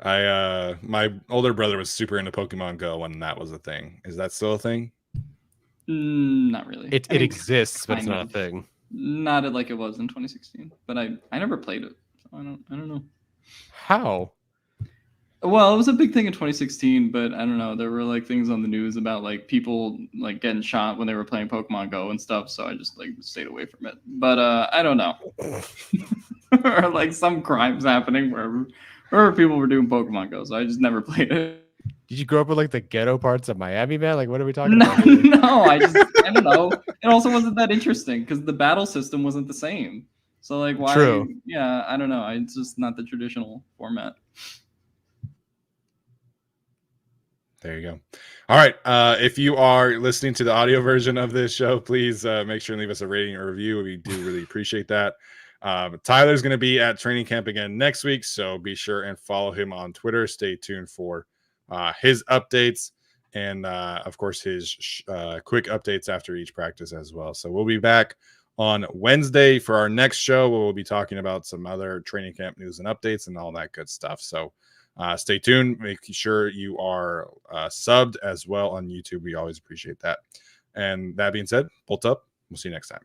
My older brother was super into Pokemon Go when that was a thing. Is that still a thing? Not really. It exists, but it's not a thing. Not like it was in 2016. But I never played it, so I don't know. How? Well, it was a big thing in 2016, but I don't know. There were like things on the news about like people like getting shot when they were playing Pokemon Go and stuff. So I just like stayed away from it. But I don't know. Or like some crimes happening wherever people were doing Pokemon Go. So I just never played it. Did you grow up with like the ghetto parts of Miami, man? Like, what are we talking about? No, I don't know. It also wasn't that interesting because the battle system wasn't the same. So like, why? True. Yeah, I don't know. It's just not the traditional format. There you go. All right. If you are listening to the audio version of this show, please make sure and leave us a rating or review. We do really appreciate that. Tyler's going to be at training camp again next week, so be sure and follow him on Twitter. Stay tuned for his updates and, of course, his quick updates after each practice as well. So we'll be back on Wednesday for our next show, where we'll be talking about some other training camp news and updates and all that good stuff. So stay tuned. Make sure you are subbed as well on YouTube. We always appreciate that. And that being said, bolt up. We'll see you next time.